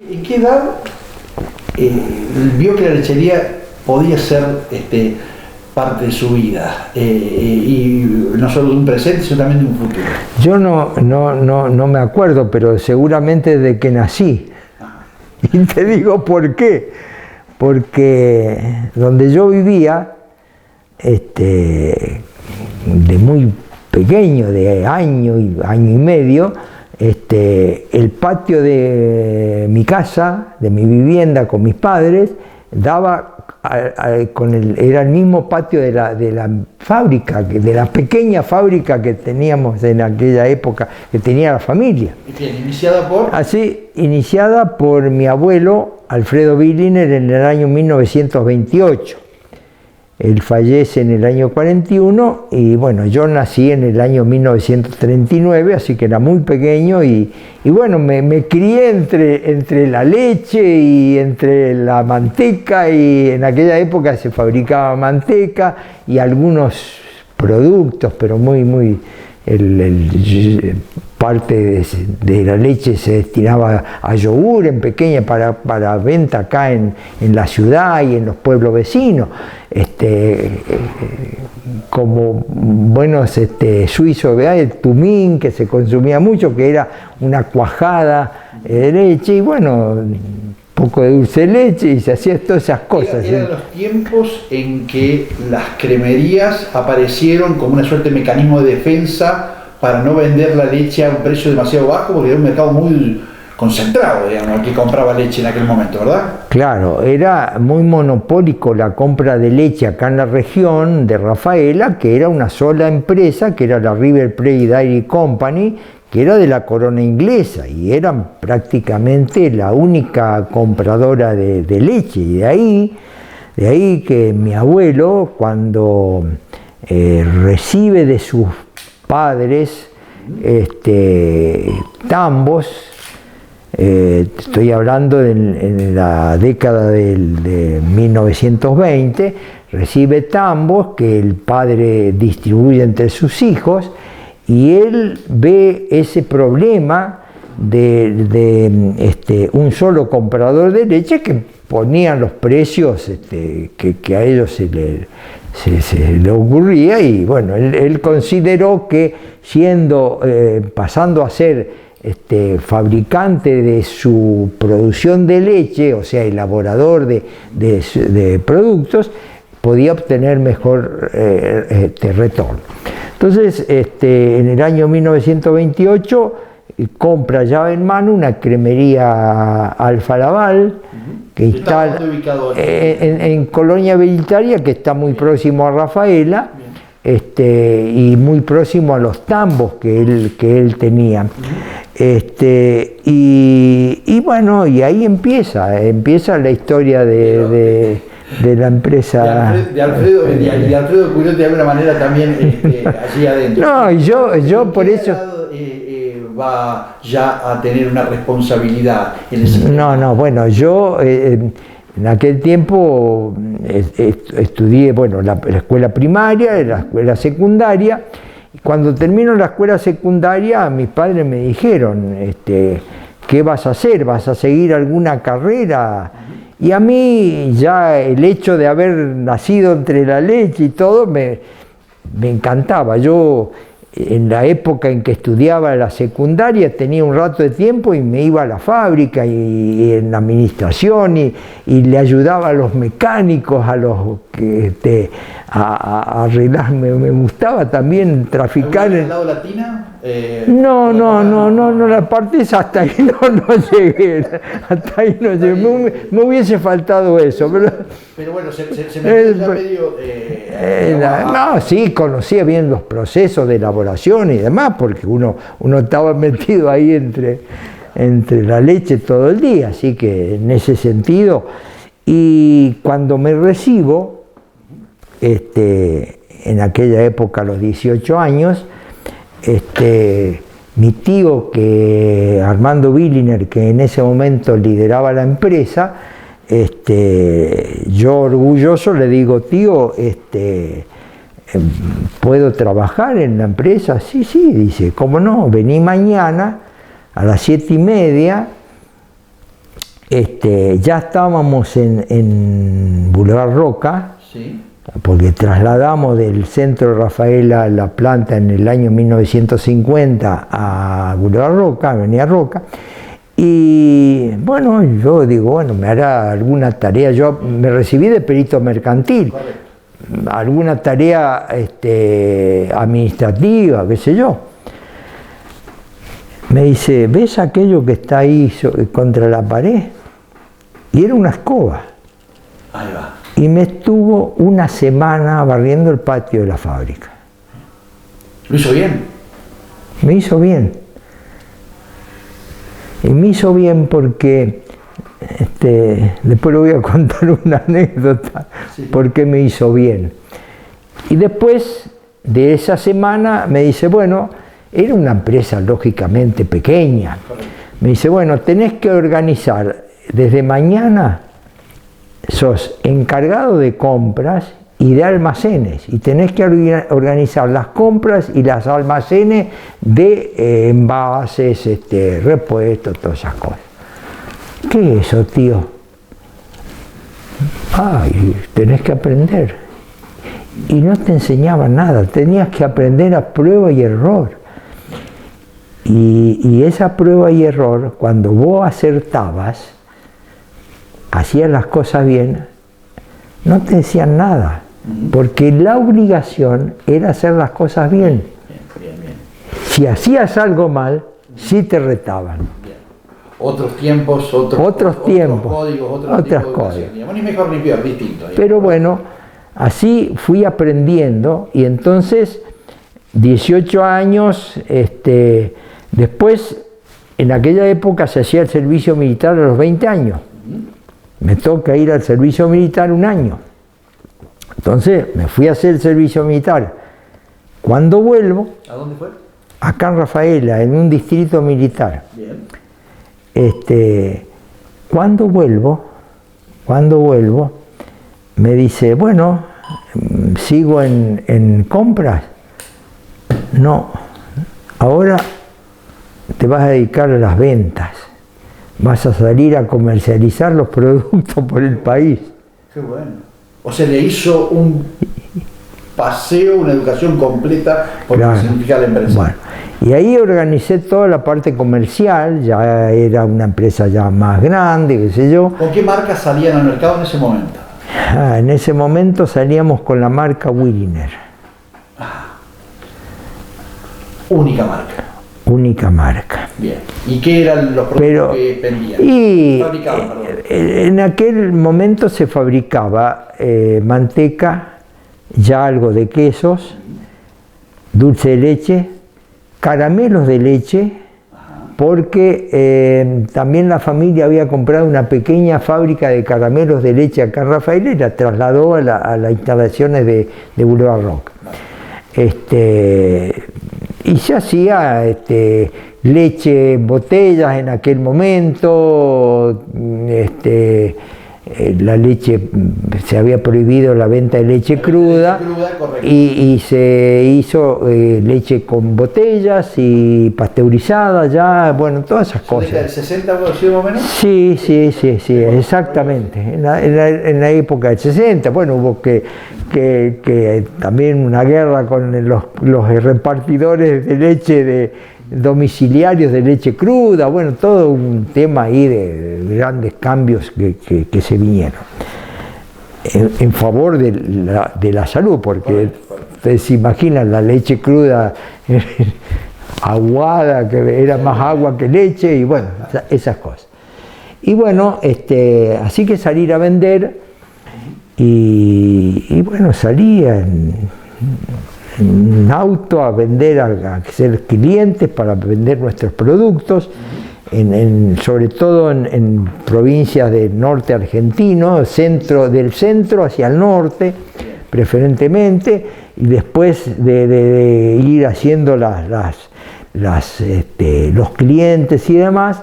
¿En qué edad vio que la lechería podía ser parte de su vida? Y no solo de un presente, sino también de un futuro. Yo no me acuerdo, pero seguramente desde que nací. Y te digo por qué. Porque donde yo vivía, de muy pequeño, de año y medio, el patio de mi casa, de mi vivienda con mis padres, daba era el mismo patio de la fábrica, de la pequeña fábrica que teníamos en aquella época, que tenía la familia. ¿Iniciada por? Así, iniciada por mi abuelo Alfredo Billiner en el año 1928. Él fallece en el año 41 y bueno, yo nací en el año 1939, así que era muy pequeño y bueno, me crié entre la leche y entre la manteca, y en aquella época se fabricaba manteca y algunos productos, pero muy parte de la leche se destinaba a yogur en pequeña para venta acá en la ciudad y en los pueblos vecinos. Como buenos suizos, el tumín, que se consumía mucho, que era una cuajada de leche, y bueno, un poco de dulce de leche, y se hacían todas esas cosas. Eran los tiempos en que las cremerías aparecieron como una suerte de mecanismo de defensa para no vender la leche a un precio demasiado bajo, porque era un mercado muy concentrado, digamos, el que compraba leche en aquel momento, ¿verdad? Claro, era muy monopólico la compra de leche acá en la región de Rafaela, que era una sola empresa, que era la River Plate Dairy Company, que era de la corona inglesa, y eran prácticamente la única compradora de leche. Y de ahí que mi abuelo, cuando recibe de sus padres tambos, estoy hablando en la década de 1920, recibe tambos que el padre distribuye entre sus hijos, y él ve ese problema de un solo comprador de leche que ponían los precios que a ellos se le ocurría, y bueno, él consideró que pasando a ser fabricante de su producción de leche, o sea, elaborador de productos, podía obtener mejor retorno. Entonces, en el año 1928 compra llave en mano una cremería Alfa Laval, que instala en Colonia Belitaria, que está muy próximo a Rafaela, y muy próximo a los tambos que él tenía. Y bueno, y ahí empieza la historia de la empresa. De Alfredo Curió de alguna manera también allí adentro. No, y yo por eso va ya a tener una responsabilidad en ese No, bueno, yo en aquel tiempo estudié, bueno, la escuela primaria, la escuela secundaria. Y cuando termino la escuela secundaria, mis padres me dijeron, ¿qué vas a hacer? ¿Vas a seguir alguna carrera? Y a mí ya el hecho de haber nacido entre la leche y todo me encantaba. Yo en la época en que estudiaba la secundaria tenía un rato de tiempo y me iba a la fábrica y en la administración y le ayudaba a los mecánicos, a los que a arreglar. Me gustaba también traficar. ¿En el lado latina? No, la parte esa hasta ahí no llegué. Hasta ahí no llegué. Me hubiese faltado eso. Pero bueno, se metió ya medio... no, sí, conocía bien los procesos de elaboración y demás, porque uno estaba metido ahí entre la leche todo el día, así que en ese sentido. Y cuando me recibo, en aquella época a los 18 años, mi tío, Armando Billiner, que en ese momento lideraba la empresa, yo orgulloso le digo, tío, ¿puedo trabajar en la empresa? Sí, dice, ¿cómo no? Vení mañana a las 7:30 ya estábamos en Boulevard Roca, Sí. porque trasladamos del centro Rafaela la planta en el año 1950 a Boulevard Roca, Avenida Roca, y bueno, yo digo, bueno, me hará alguna tarea, yo me recibí de perito mercantil, alguna tarea administrativa, qué sé yo. Me dice, ¿ves aquello que está ahí contra la pared? Y era una escoba. Ahí va. Y me estuvo una semana barriendo el patio de la fábrica. ¿Lo hizo bien? Me hizo bien. Y me hizo bien porque, después le voy a contar una anécdota, Sí. por qué me hizo bien. Y después de esa semana me dice, bueno, era una empresa lógicamente pequeña. Correcto. Me dice, bueno, tenés que organizar desde mañana, sos encargado de compras y de almacenes, y tenés que organizar las compras y las almacenes de envases, repuestos, todas esas cosas. ¿Qué es eso, tío? Ay, tenés que aprender. Y no te enseñaban nada, tenías que aprender a prueba y error. Y esa prueba y error, cuando vos acertabas, hacías las cosas bien, no te decían nada, porque la obligación era hacer las cosas bien. Bien. Si hacías algo mal, sí te retaban. Bien. Otros tiempos, Otros tiempos, códigos, otras tipo de cosas. educación, digamos, ni mejor ni peor, distinto. Digamos. Pero bueno, así fui aprendiendo, y entonces 18 años, después en aquella época se hacía el servicio militar a los 20 años. Me toca ir al servicio militar un año. Entonces me fui a hacer el servicio militar. Cuando vuelvo, ¿A dónde fue? acá en Rafaela, en un distrito militar, Bien. cuando vuelvo, me dice, bueno, ¿sigo en compras? No, ahora te vas a dedicar a las ventas. Vas a salir a comercializar los productos por el país. Qué bueno. O sea, le hizo un paseo, una educación completa por lo que significa la empresa. Bueno, y ahí organicé toda la parte comercial, ya era una empresa ya más grande, qué sé yo. ¿Con qué marcas salían al mercado en ese momento? En ese momento salíamos con la marca Williner. Única marca. Única marca. Bien. ¿Y qué eran los productos que vendían? Fabricaban, perdón. En aquel momento se fabricaba manteca, ya algo de quesos, dulce de leche, caramelos de leche, porque también la familia había comprado una pequeña fábrica de caramelos de leche acá en Rafaela y la trasladó a las instalaciones de Boulevard Rock. Y se hacía leche en botellas en aquel momento, la leche, se había prohibido la venta de leche cruda, y se hizo leche con botellas y pasteurizada ya, bueno, todas esas cosas. ¿Del 60 más o menos? Sí, exactamente. En la época del 60, bueno, hubo que también una guerra con los repartidores de leche domiciliarios de leche cruda, bueno, todo un tema ahí de grandes cambios que se vinieron en favor de la salud, porque ustedes se imaginan la leche cruda aguada, que era más agua que leche, y bueno, esas cosas. Y bueno, así que salir a vender, y bueno, salía en auto a vender, a ser clientes para vender nuestros productos, sobre todo en provincias del norte argentino, del centro hacia el norte, preferentemente, y después de ir haciendo los clientes y demás,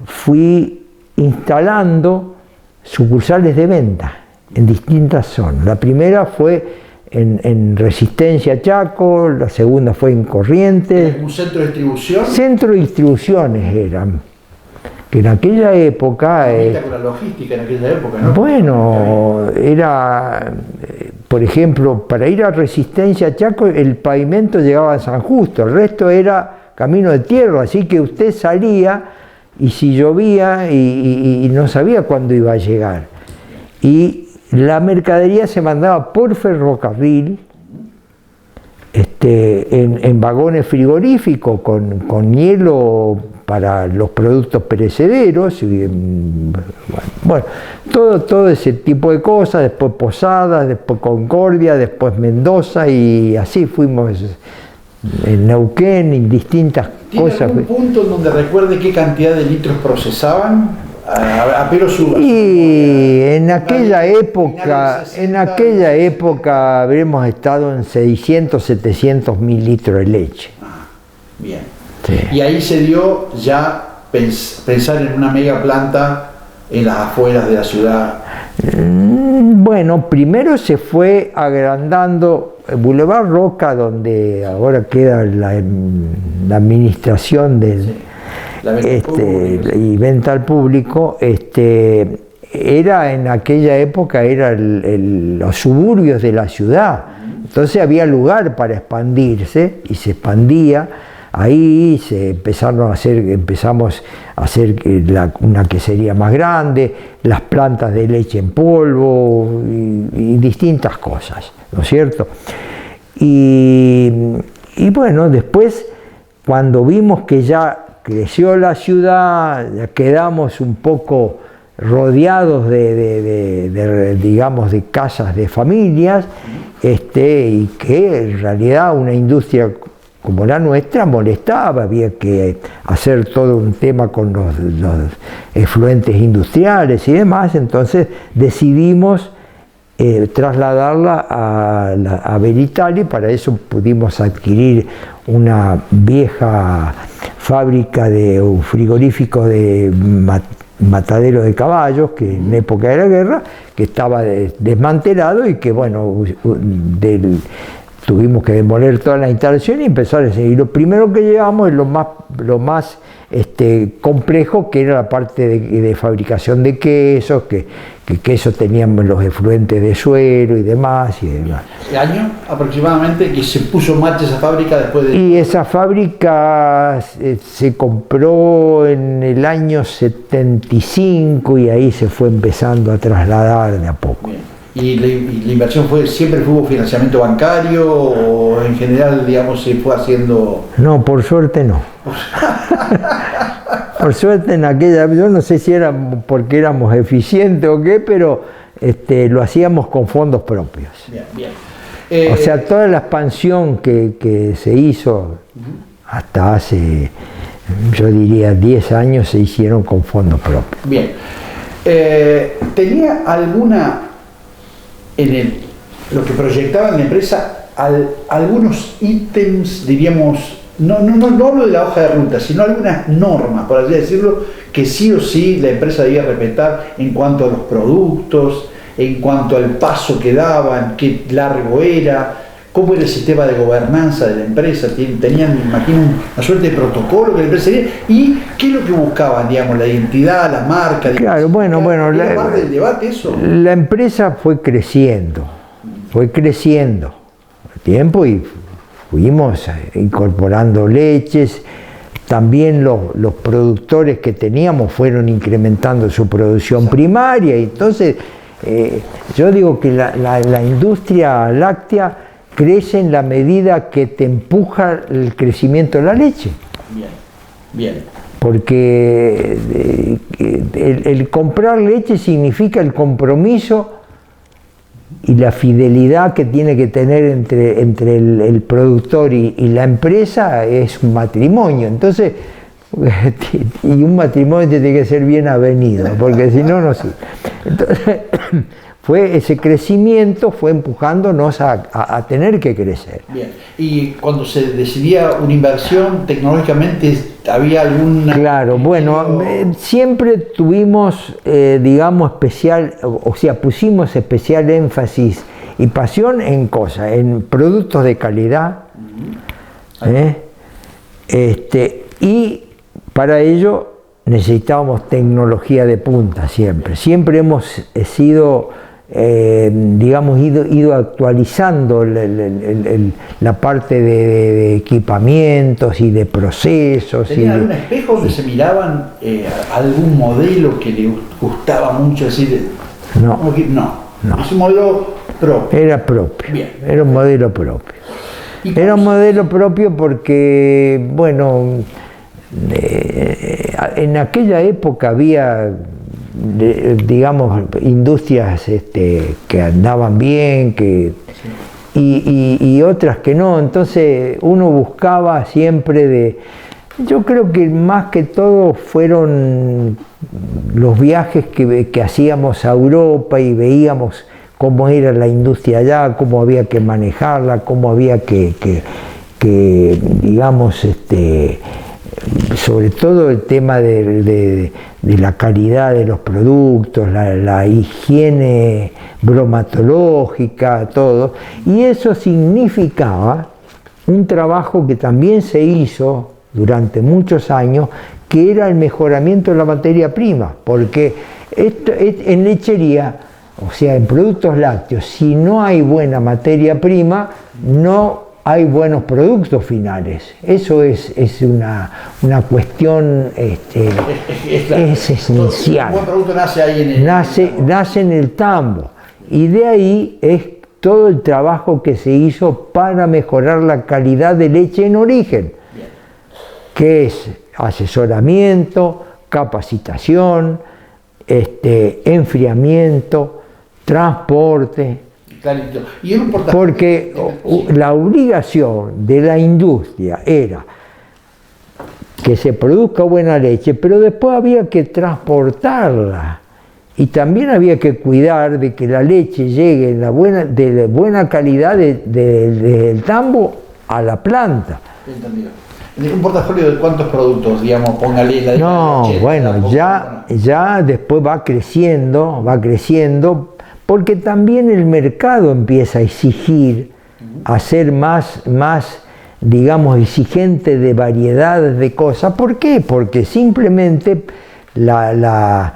fui instalando sucursales de venta en distintas zonas. La primera fue en Resistencia, Chaco, la segunda fue en Corrientes. ¿Un centro de distribución? Centro de distribuciones eran, que en aquella época... con la logística en aquella época, ¿no? Bueno, era, por ejemplo, para ir a Resistencia a Chaco, el pavimento llegaba a San Justo, el resto era camino de tierra, así que usted salía y si llovía y no sabía cuándo iba a llegar. Y la mercadería se mandaba por ferrocarril, en vagones frigoríficos con hielo para los productos perecederos, y, bueno, todo ese tipo de cosas, después Posadas, después Concordia, después Mendoza, y así fuimos en Neuquén, y distintas cosas. ¿Tiene algún punto en donde recuerde qué cantidad de litros procesaban a pelo suba? Y en aquella época habremos estado en 600, 700 mil litros de leche. Bien. Sí. Y ahí se dio ya pensar en una mega planta en las afueras de la ciudad. Bueno, primero se fue agrandando Boulevard Roca, donde ahora queda la administración del... Sí. La venta y venta al público, era en aquella época los suburbios de la ciudad, entonces había lugar para expandirse y se expandía. Ahí empezamos a hacer una quesería más grande, las plantas de leche en polvo y distintas cosas, ¿no es cierto? Y bueno, después cuando vimos que ya creció la ciudad, ya quedamos un poco rodeados digamos, de casas de familias, y que en realidad una industria como la nuestra molestaba, había que hacer todo un tema con los efluentes industriales y demás, entonces decidimos trasladarla a Veritali. Para eso pudimos adquirir una vieja fábrica de un frigorífico de matadero de caballos, que en época de la guerra, que estaba desmantelado y que, bueno, tuvimos que demoler toda la instalación y empezar a seguir. Y lo primero que llevamos es lo más complejo, que era la parte de fabricación de quesos, que quesos teníamos los efluentes de suero y demás. ¿Qué año aproximadamente que se puso en marcha esa fábrica después de...? Y esa fábrica se compró en el año 75 y ahí se fue empezando a trasladar de a poco. Bien. ¿Y la inversión siempre hubo financiamiento bancario o en general, digamos, se fue haciendo...? No, por suerte no. Por suerte en aquella, yo no sé si era porque éramos eficientes o qué, pero lo hacíamos con fondos propios. Bien, bien. O sea, toda la expansión que se hizo hasta hace, yo diría, 10 años se hicieron con fondos propios. Bien. ¿Tenía alguna... lo que proyectaba en la empresa, algunos ítems, diríamos, no hablo de la hoja de ruta, sino algunas normas, por así decirlo, que sí o sí la empresa debía respetar en cuanto a los productos, en cuanto al paso que daban, qué largo era, cómo era el sistema de gobernanza de la empresa? Tenían, me imagino, una suerte de protocolo que la empresa tenía, y qué es lo que buscaban, digamos, la identidad, la marca. Claro, bueno, ¿Era parte del debate eso? La empresa fue creciendo el tiempo y fuimos incorporando leches. También los productores que teníamos fueron incrementando su producción primaria, y entonces yo digo que la industria láctea crece en la medida que te empuja el crecimiento de la leche. Bien, bien. Porque el comprar leche significa el compromiso y la fidelidad que tiene que tener entre el productor y la empresa. Es un matrimonio. Entonces, y un matrimonio tiene que ser bien avenido, porque si no, no sirve. Entonces, ese crecimiento fue empujándonos a tener que crecer. Bien. Y cuando se decidía una inversión tecnológicamente, ¿había alguna...? Claro, bueno, siempre tuvimos, digamos, pusimos especial énfasis y pasión en cosas, en productos de calidad, y para ello necesitábamos tecnología de punta siempre. Siempre hemos sido, digamos, ido actualizando la parte de equipamientos y de procesos. ¿Tenían algún espejo donde se miraban algún modelo que les gustaba mucho? Decir, no. Es un modelo propio. Era propio. Bien. Era un modelo propio. Era un modelo propio porque, bueno, en aquella época había, digamos, industrias que andaban bien, y otras que no. Entonces uno buscaba siempre yo creo que más que todo fueron los viajes que hacíamos a Europa y veíamos cómo era la industria allá, cómo había que manejarla, cómo había que digamos, sobre todo el tema de la calidad de los productos, la higiene bromatológica, todo. Y eso significaba un trabajo que también se hizo durante muchos años, que era el mejoramiento de la materia prima, porque en lechería, o sea, en productos lácteos, si no hay buena materia prima, no hay buenos productos finales. Eso es una cuestión es esencial. Un buen producto nace ahí en el nace en el tambo. Y de ahí es todo el trabajo que se hizo para mejorar la calidad de leche en origen, que es asesoramiento, capacitación, enfriamiento, transporte. Clarito. Y porque la obligación de la industria era que se produzca buena leche, pero después había que transportarla y también había que cuidar de que la leche llegue de buena calidad del tambo a la planta. Entendido. ¿Un portafolio de cuántos productos, digamos, póngale No, bueno, ya después va creciendo, porque también el mercado empieza a exigir, a ser más, digamos, exigente de variedades de cosas. ¿Por qué? Porque simplemente las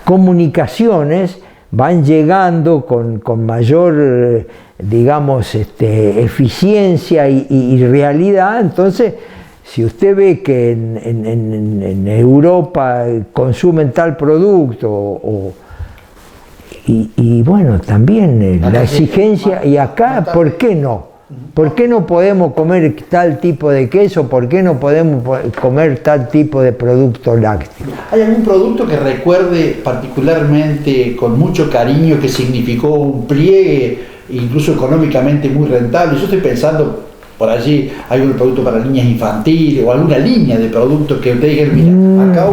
comunicaciones van llegando con mayor, digamos, eficiencia y realidad. Entonces, si usted ve que en Europa consumen tal producto, y bueno, también la exigencia, y acá, ¿por qué no? ¿Por qué no podemos comer tal tipo de queso? ¿Por qué no podemos comer tal tipo de producto lácteo? ¿Hay algún producto que recuerde particularmente con mucho cariño que significó un pliegue, incluso económicamente muy rentable? Yo estoy pensando, por allí, hay un producto para niñas infantiles o alguna línea de productos que usted diga, mira, acá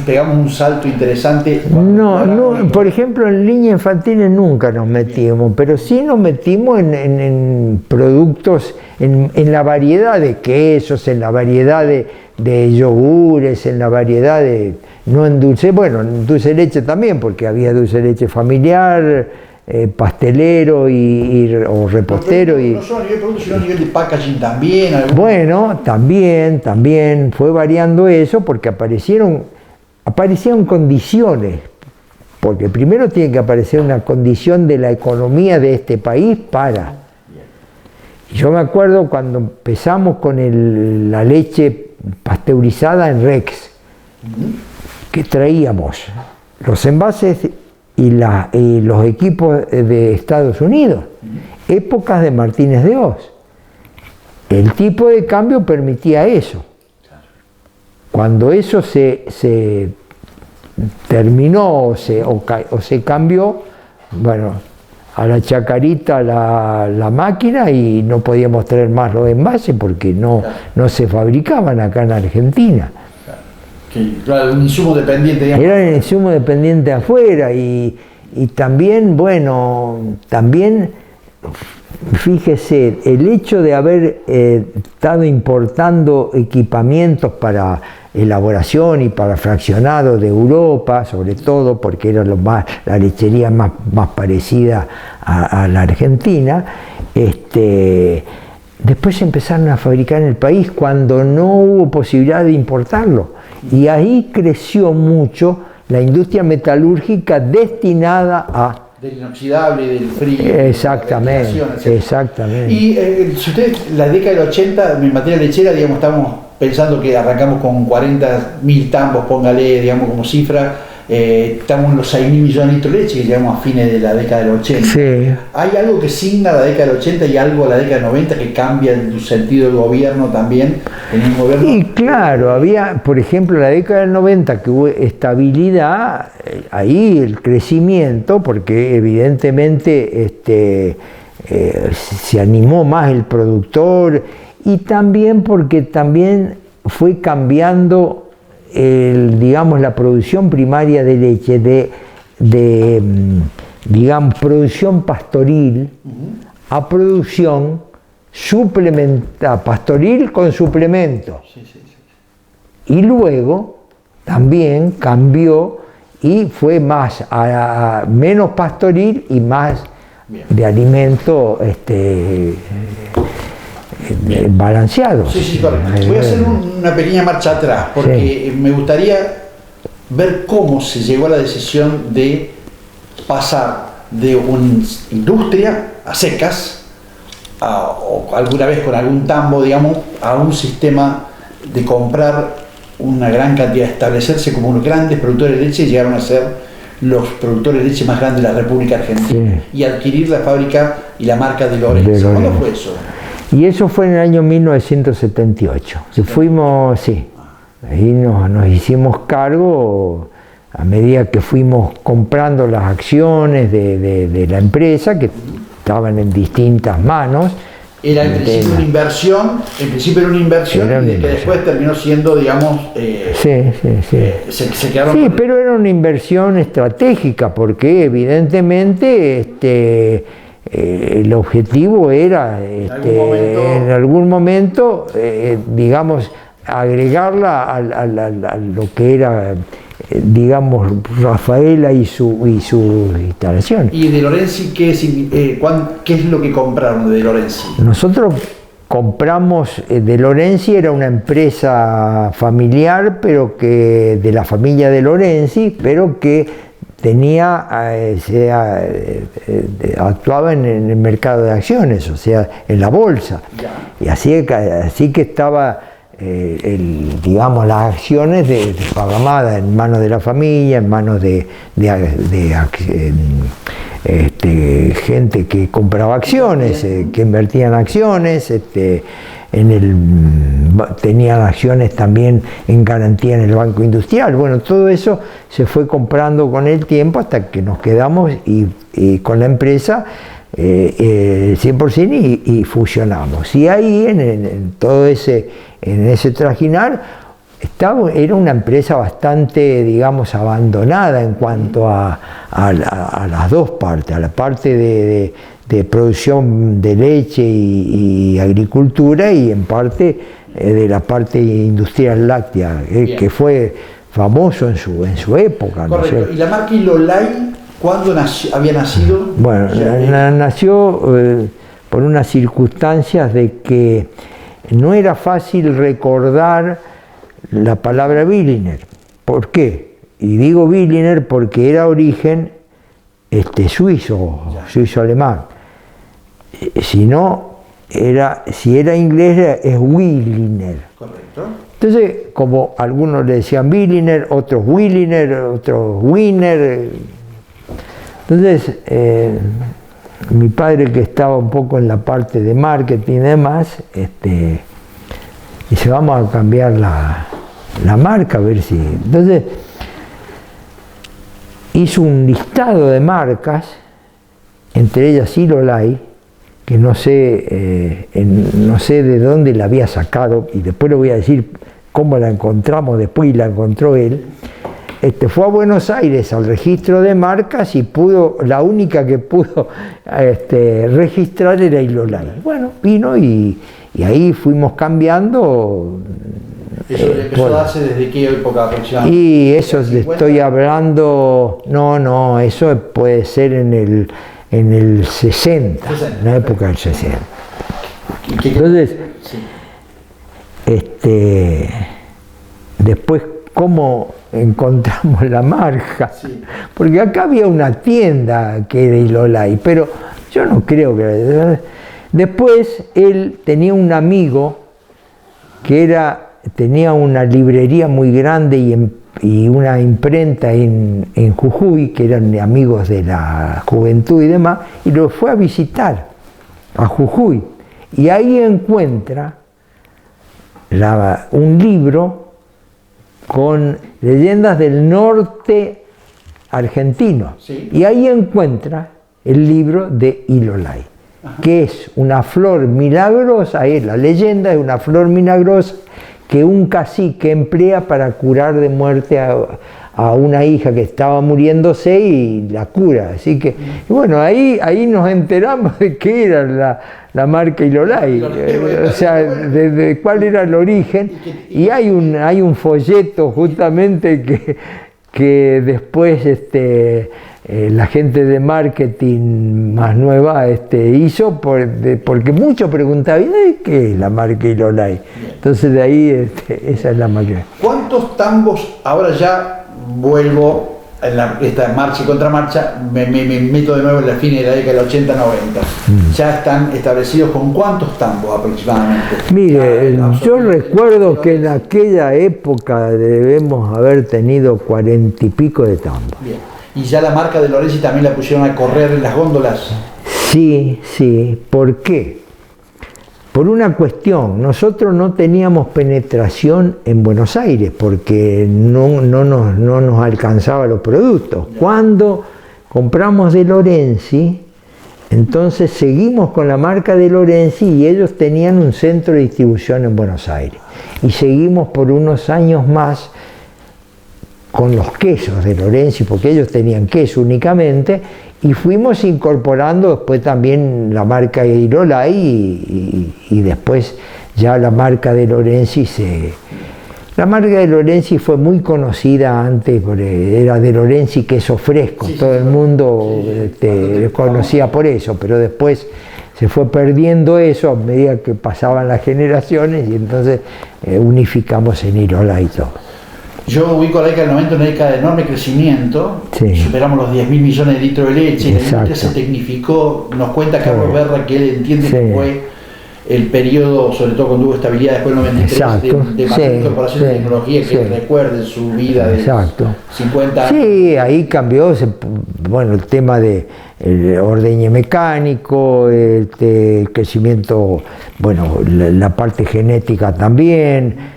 pegamos un salto interesante. No, por ejemplo, en líneas infantiles nunca nos metimos, pero sí nos metimos en productos, en la variedad de quesos, en la variedad de yogures, en la variedad no en dulce, bueno, en dulce de leche también, porque había dulce de leche familiar, pastelero o repostero. No solo a nivel de producto, sino a nivel de packaging también. Bueno, también fue variando eso, porque aparecieron condiciones, porque primero tiene que aparecer una condición de la economía de este país para. Yo me acuerdo cuando empezamos con la leche pasteurizada en Rex, que traíamos los envases y los equipos de Estados Unidos, épocas de Martínez de Hoz. El tipo de cambio permitía eso. Cuando eso se terminó o se cambió, bueno, a la chacarita la máquina y no podíamos traer más los envases porque no se fabricaban acá en Argentina. Claro, un insumo dependiente. Digamos. Era el insumo dependiente afuera y también, bueno, fíjese, el hecho de haber estado importando equipamientos para elaboración y para fraccionado de Europa, sobre todo porque era la lechería más parecida a la Argentina, después se empezaron a fabricar en el país cuando no hubo posibilidad de importarlo. Y ahí creció mucho la industria metalúrgica destinada a... Del inoxidable, del frío. Exactamente, exactamente. Y si ustedes, la década del 80, en materia lechera, digamos, estamos pensando que arrancamos con 40.000 tambos, póngale, digamos, como cifra, estamos en los 6.000 millones de litros de leche que llegamos a fines de la década del 80. Sí. ¿Hay algo que signa la década del 80 y algo a la década del 90 que cambia el sentido del gobierno también? En un gobierno... Y claro, había, por ejemplo, en la década del 90 que hubo estabilidad, ahí el crecimiento, porque evidentemente se animó más el productor, y también porque también fue cambiando digamos, la producción primaria de leche de digamos, producción pastoril a producción suplementada, pastoril con suplemento. Sí, sí, sí. Y luego también cambió y fue más menos pastoril y más de alimento balanceado. Sí, sí, correcto. Voy a hacer una pequeña marcha atrás porque me gustaría ver cómo se llegó a la decisión de pasar de una industria a secas, o alguna vez con algún tambo, digamos, a un sistema de comprar una gran cantidad, establecerse como unos grandes productores de leche, y llegaron a ser los productores de leche más grandes de la República Argentina, y adquirir la fábrica y la marca de Lorenzo. ¿Cuándo fue eso? Y eso fue en el año 1978. Y fuimos, sí, ahí nos hicimos cargo a medida que fuimos comprando las acciones de la empresa, que estaban en distintas manos. Era en principio una inversión, que después terminó siendo, digamos, se quedaron... Sí, pero era una inversión estratégica, porque evidentemente el objetivo era en algún momento digamos, agregarla a lo que era, digamos, Rafaela y sus instalaciones. ¿Y de Lorenzi qué es lo que compraron de Lorenzi? Nosotros compramos de Lorenzi, era una empresa familiar, pero que de la familia de Lorenzi, pero que actuaba en el mercado de acciones, o sea, en la bolsa. Y así que estaba, digamos, las acciones pagamadas en manos de la familia, en manos de gente que compraba acciones, que invertía en acciones, tenían acciones también en garantía en el Banco Industrial. Bueno, todo eso se fue comprando con el tiempo hasta que nos quedamos y con la empresa 100% y fusionamos. Y ahí en ese trajinar era una empresa bastante, digamos, abandonada en cuanto a las dos partes, a la parte de producción de leche y agricultura, y en parte de la parte industrial láctea, que fue famoso en su época. Correcto. ¿No? ¿Y la marca Ilolay cuándo había nacido? Bueno, nació por unas circunstancias de que no era fácil recordar la palabra Berliner. ¿Por qué? Y digo Berliner porque era origen suizo-alemán. Si era inglés es Berliner. Correcto. Entonces, como algunos le decían Berliner, otros Berliner, otros Wiener. Entonces, mi padre, que estaba un poco en la parte de marketing y demás, dice, vamos a cambiar la marca, a ver si... Entonces, hizo un listado de marcas, entre ellas Ilolay, que no sé de dónde la había sacado, y después le voy a decir cómo la encontramos después, y la encontró él. Fue a Buenos Aires al registro de marcas y la única que pudo registrar era Ilolay. Bueno, vino y ahí fuimos cambiando. ¿Eso empezó a darse desde qué época aproximadamente? Y eso estoy hablando, no, eso puede ser en el 60, en la época del 60. Entonces, después cómo encontramos la marca, Sí. porque acá había una tienda que era Ilolay, pero yo no creo que... Después él tenía un amigo que tenía una librería muy grande y una imprenta en Jujuy, que eran amigos de la juventud y demás, y lo fue a visitar a Jujuy, y ahí encuentra un libro con leyendas del norte argentino, Sí. y ahí encuentra el libro de Ilolay, que es una flor milagrosa, la leyenda es una flor milagrosa que un cacique emplea para curar de muerte a una hija que estaba muriéndose y la cura. Así que, y bueno, ahí nos enteramos de qué era la marca Ilolay, o sea, de cuál era el origen. Y hay un folleto justamente que después la gente de marketing más nueva hizo porque muchos preguntaban, ¿qué es la marca Ilolay? Entonces de ahí esa es la mayoría. ¿Cuántos tambos, ahora ya vuelvo en esta marcha y contramarcha, me meto de nuevo en la fines de la década del 80-90, ya están establecidos con cuántos tambos aproximadamente? Mire, yo recuerdo que en aquella época debemos haber tenido 40 y pico de tambos. Bien. ¿Y ya la marca de Lorenzi también la pusieron a correr en las góndolas? Sí, sí. ¿Por qué? Por una cuestión, nosotros no teníamos penetración en Buenos Aires porque no nos alcanzaban los productos. Cuando compramos de Lorenzi, entonces seguimos con la marca de Lorenzi y ellos tenían un centro de distribución en Buenos Aires. Y seguimos por unos años más con los quesos de Lorenzi, porque ellos tenían queso únicamente, y fuimos incorporando después también la marca Ilolay y después ya la marca de Lorenzi La marca de Lorenzi fue muy conocida antes, porque era de Lorenzi queso fresco, sí, todo el mundo conocía por eso, pero después se fue perdiendo eso a medida que pasaban las generaciones y entonces unificamos en Ilolay y todo. Yo ubico la década del 90, una década de enorme crecimiento, sí. Superamos los 10.000 millones de litros de leche, la industria se tecnificó, nos cuenta Carlos Berra que él entiende que fue el periodo, sobre todo cuando hubo estabilidad después del 93, de mayor incorporación de tecnología, que recuerde su vida de 50 años. Sí, ahí cambió, bueno, el tema de el ordeñe mecánico, el crecimiento, bueno, la parte genética también,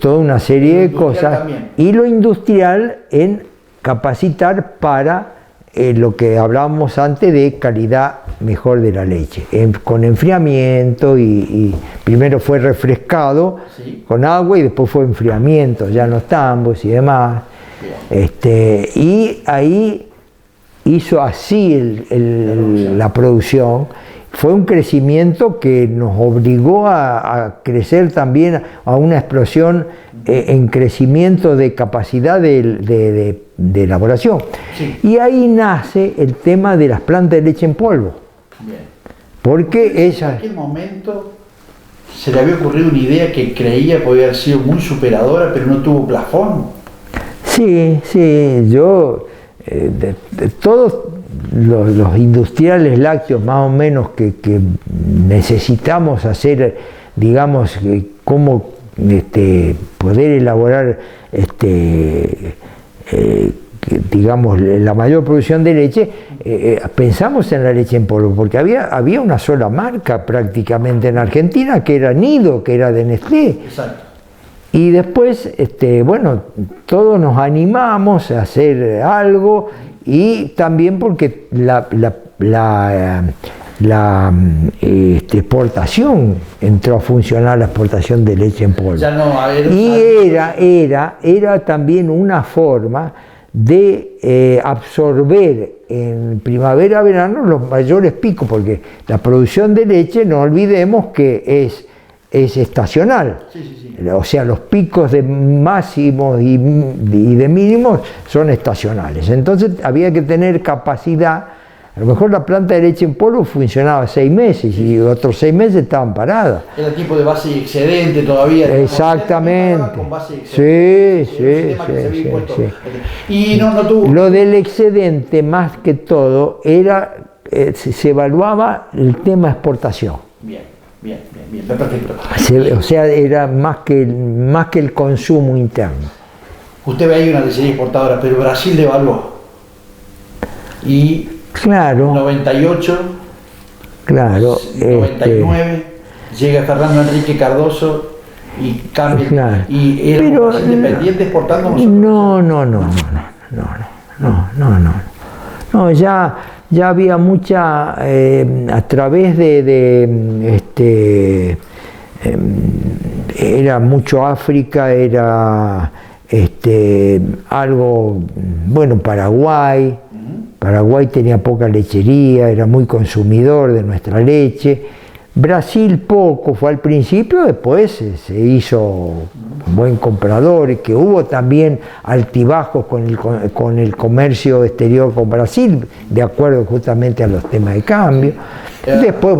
toda una serie de cosas, también. Y lo industrial en capacitar para lo que hablábamos antes de calidad mejor de la leche, con enfriamiento y primero fue refrescado con agua y después fue enfriamiento, ya los tambos y demás, y ahí hizo así la producción. Fue un crecimiento que nos obligó a crecer también a una explosión en crecimiento de capacidad de elaboración. Sí. Y ahí nace el tema de las plantas de leche en polvo. Bien. Porque ella... ¿En aquel momento se le había ocurrido una idea que creía podía haber sido muy superadora, pero no tuvo plafón? Sí, yo... todos los industriales lácteos más o menos que necesitamos hacer, digamos, cómo poder elaborar digamos la mayor producción de leche, pensamos en la leche en polvo, porque había una sola marca prácticamente en Argentina, que era Nido, que era de Nestlé. Exacto. Y después, bueno, todos nos animamos a hacer algo y también porque la exportación entró a funcionar, la exportación de leche en polvo. Y era también una forma de absorber en primavera-verano los mayores picos, porque la producción de leche, no olvidemos que es estacional. Sí. O sea, los picos de máximos y de mínimos son estacionales. Entonces había que tener capacidad A lo mejor la planta de leche en polvo funcionaba 6 meses y otros 6 meses estaban paradas. Era tipo de base y excedente todavía. Exactamente. Con base y excedente. Sí. Y no tuvo... Lo del excedente, más que todo, era se evaluaba el tema exportación. Bien, perfecto. O sea, era más que el consumo interno. Usted ve ahí una lechería exportadora, pero Brasil devaluó. Y claro, 98, claro, 99, llega Fernando Enrique Cardoso y cambia. Claro. Y éramos independientes exportando nosotros. No, ya había mucha, a través era mucho África, era algo, bueno, Paraguay tenía poca lechería, era muy consumidor de nuestra leche. Brasil poco, fue al principio, después se hizo un buen comprador, y que hubo también altibajos con el comercio exterior con Brasil, de acuerdo justamente a los temas de cambio. Después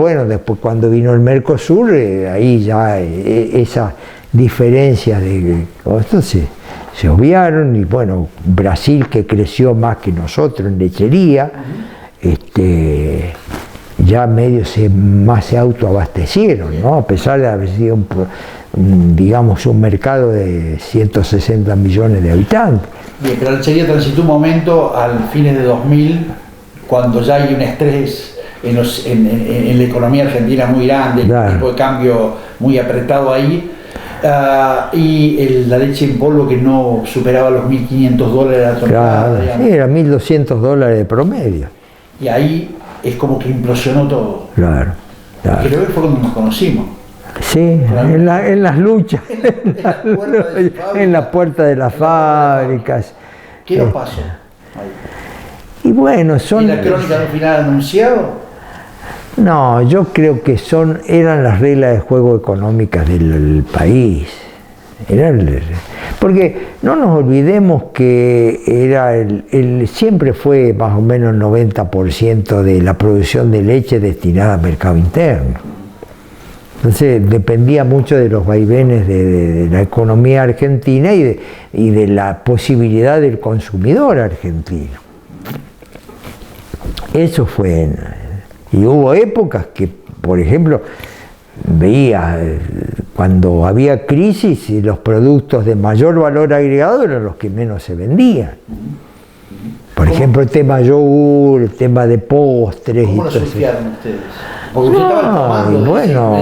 cuando vino el Mercosur, ahí ya esas diferencias de costos se obviaron, y bueno, Brasil, que creció más que nosotros en lechería, ya medio más se autoabastecieron, ¿no? A pesar de haber sido digamos un mercado de 160 millones de habitantes. Bien, pero la lechería transitó un momento al fines de 2000, cuando ya hay un estrés en la economía argentina muy grande, claro. Un tipo de cambio muy apretado ahí. Y la leche en polvo que no superaba los $1.500 la tonelada. Claro, sí, era $1.200 de promedio. Y ahí es como que implosionó todo. Claro. Creo que fue cuando nos conocimos. Sí, en las luchas, en la puerta de las fábricas. ¿Qué nos pasó? Y bueno, ¿Y la crónica del final anunciado? No, yo creo que eran las reglas de juego económicas del país. Porque no nos olvidemos que siempre fue más o menos el 90% de la producción de leche destinada al mercado interno. Entonces dependía mucho de los vaivenes de la economía argentina y de la posibilidad del consumidor argentino. Eso fue... Y hubo épocas que, por ejemplo, veía cuando había crisis y los productos de mayor valor agregado eran los que menos se vendían. Por ejemplo, el tema yogur, el tema de postres. ¿Cómo lo surfearon ustedes? Porque usted estaba bueno,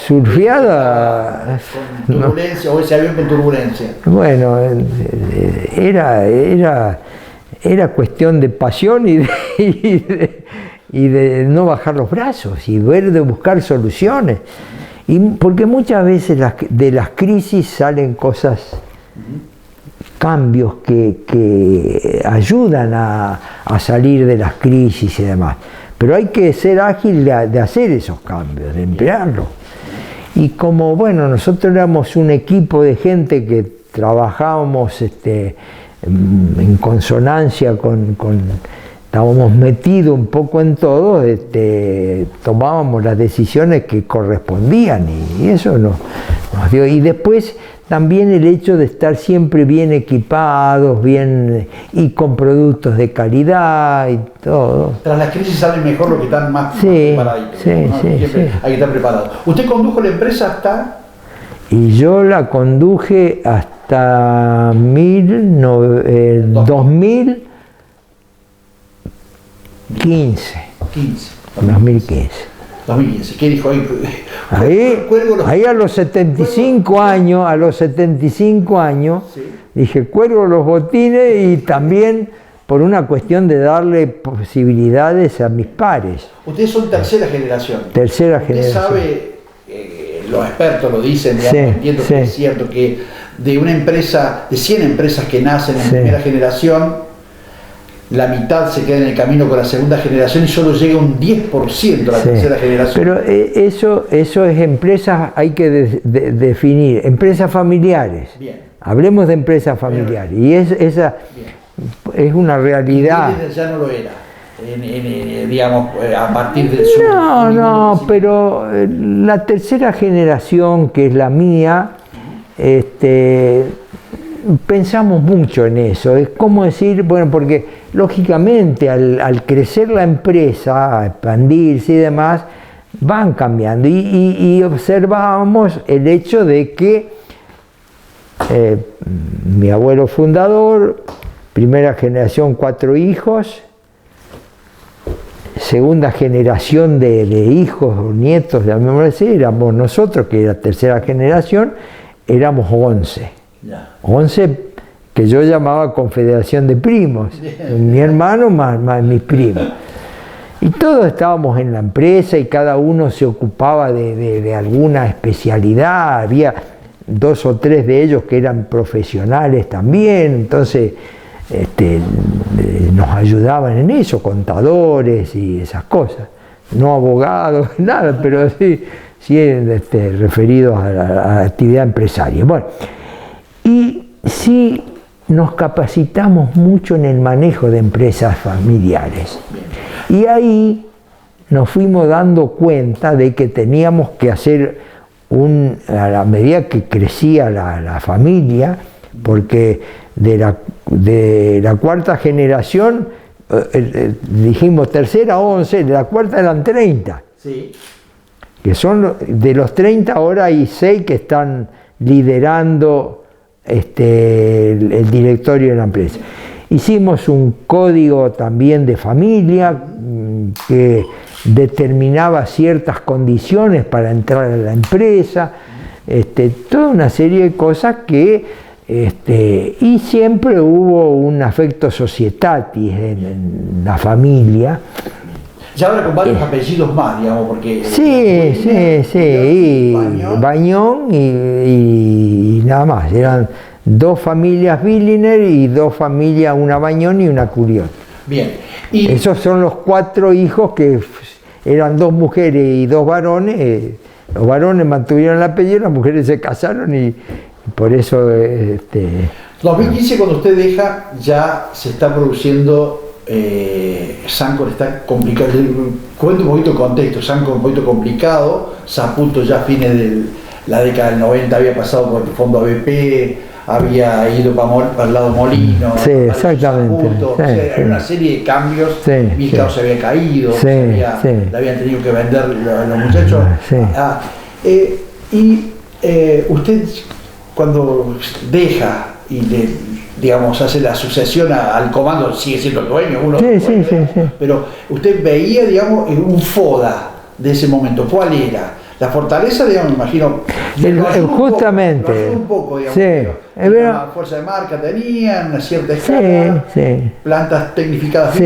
surfeada. Con turbulencia, o ese avión con turbulencia. Bueno, era cuestión de pasión y de no bajar los brazos y de buscar soluciones. Porque muchas veces de las crisis salen cosas, cambios que ayudan a salir de las crisis y demás. Pero hay que ser ágil de hacer esos cambios, de emplearlos. Y como, bueno, nosotros éramos un equipo de gente que trabajábamos en consonancia estábamos metidos un poco en todo, tomábamos las decisiones que correspondían y eso nos dio. Y después también el hecho de estar siempre bien equipados, y con productos de calidad y todo. Tras la crisis sale mejor lo que están más preparaditos. Sí. Hay que estar preparado. ¿Usted condujo la empresa hasta...? Y yo la conduje hasta 2015. 2015. ¿Qué dijo ahí? Ahí a los 75 años, sí. Dije, cuelgo los botines, y también por una cuestión de darle posibilidades a mis pares. Ustedes son tercera generación. Tercera generación. Usted sabe, los expertos lo dicen, digamos, entiendo que es cierto que de una empresa, de 100 empresas que nacen en primera generación, la mitad se queda en el camino con la segunda generación y solo llega un 10% a la tercera generación. Pero eso es empresas, hay que definir, empresas familiares. Bien. Hablemos de empresas familiares. Bien. Y esa es una realidad. Ya no lo era. digamos, a partir del sur. No, pero la tercera generación, que es la mía, pensamos mucho en eso. Es como decir, bueno, porque lógicamente al crecer la empresa, a expandirse y demás, van cambiando. Y observábamos el hecho de que mi abuelo fundador, primera generación, 4 hijos, segunda generación de hijos o nietos de la misma edad, éramos nosotros, que era tercera generación, éramos 11. 11 que yo llamaba confederación de primos, mi hermano más mis primos. Y todos estábamos en la empresa y cada uno se ocupaba de alguna especialidad, había 2 o 3 de ellos que eran profesionales también, entonces nos ayudaban en eso, contadores y esas cosas, no abogados, nada, pero sí referidos a la actividad empresaria. Bueno, y sí nos capacitamos mucho en el manejo de empresas familiares. Y ahí nos fuimos dando cuenta de que teníamos que hacer a la medida que crecía la familia, porque de la cuarta generación, dijimos tercera 11, de la cuarta eran 30. Sí. Que son de los 30 ahora hay 6 que están liderando el directorio de la empresa. Hicimos un código también de familia que determinaba ciertas condiciones para entrar a la empresa, toda una serie de cosas que, y siempre hubo un afecto societatis en la familia. Y ahora con varios apellidos más, digamos, porque... Sí, Bañón y nada más. Eran 2 familias Billiner y 2 familias, una Bañón y una Curión. Bien. Y esos son los 4 hijos que eran 2 mujeres y 2 varones. Los varones mantuvieron el apellido, las mujeres se casaron y por eso... 2015, cuando usted deja, ya se está produciendo... Sancor está complicado. Cuento un poquito el contexto. Sancor un poquito complicado. Saputo ya a fines de la década del 90 había pasado por el fondo ABP, había ido para el lado Molino. Sí, exactamente. Saputo, hay una serie de cambios. Milcao se había caído, le habían tenido que vender los muchachos. Usted, cuando deja y digamos, hace la sucesión al comando, sigue siendo el dueño, pero usted veía, digamos, un FODA de ese momento. ¿Cuál era? La fortaleza, digamos, me imagino, justamente, un poco, digamos, una fuerza de marca tenían, una cierta escala, plantas tecnificadas.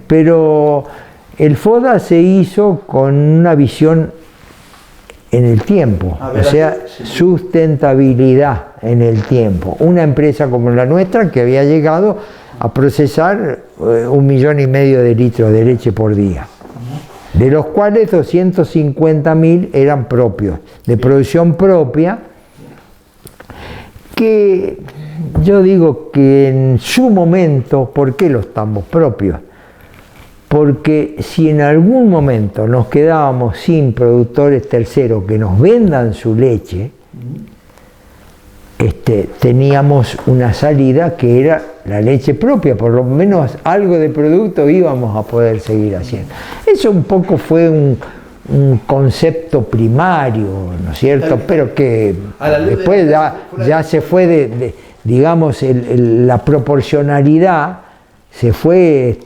Pero el FODA se hizo con una visión en el tiempo, o sea, sustentabilidad en el tiempo. Una empresa como la nuestra que había llegado a procesar 1,5 millones de litros de leche por día, de los cuales 250.000 eran propios, de producción propia, que yo digo que en su momento, ¿por qué los estamos propios? Porque si en algún momento nos quedábamos sin productores terceros que nos vendan su leche, teníamos una salida que era la leche propia, por lo menos algo de producto íbamos a poder seguir haciendo. Eso un poco fue un concepto primario, ¿no es cierto? Pero que después ya se fue digamos, la proporcionalidad se fue...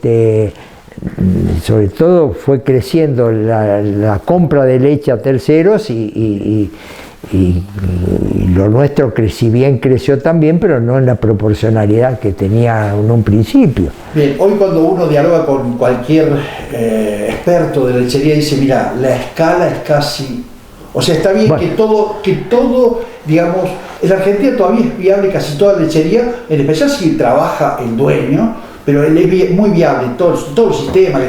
sobre todo fue creciendo la compra de leche a terceros y lo nuestro creció también, pero no en la proporcionalidad que tenía en un principio. Bien, hoy cuando uno dialoga con cualquier experto de lechería dice, mira, la escala es casi... O sea, está bien que todo, digamos, en Argentina todavía es viable casi toda lechería, en especial si trabaja el dueño, pero él es muy viable, todo el sistema,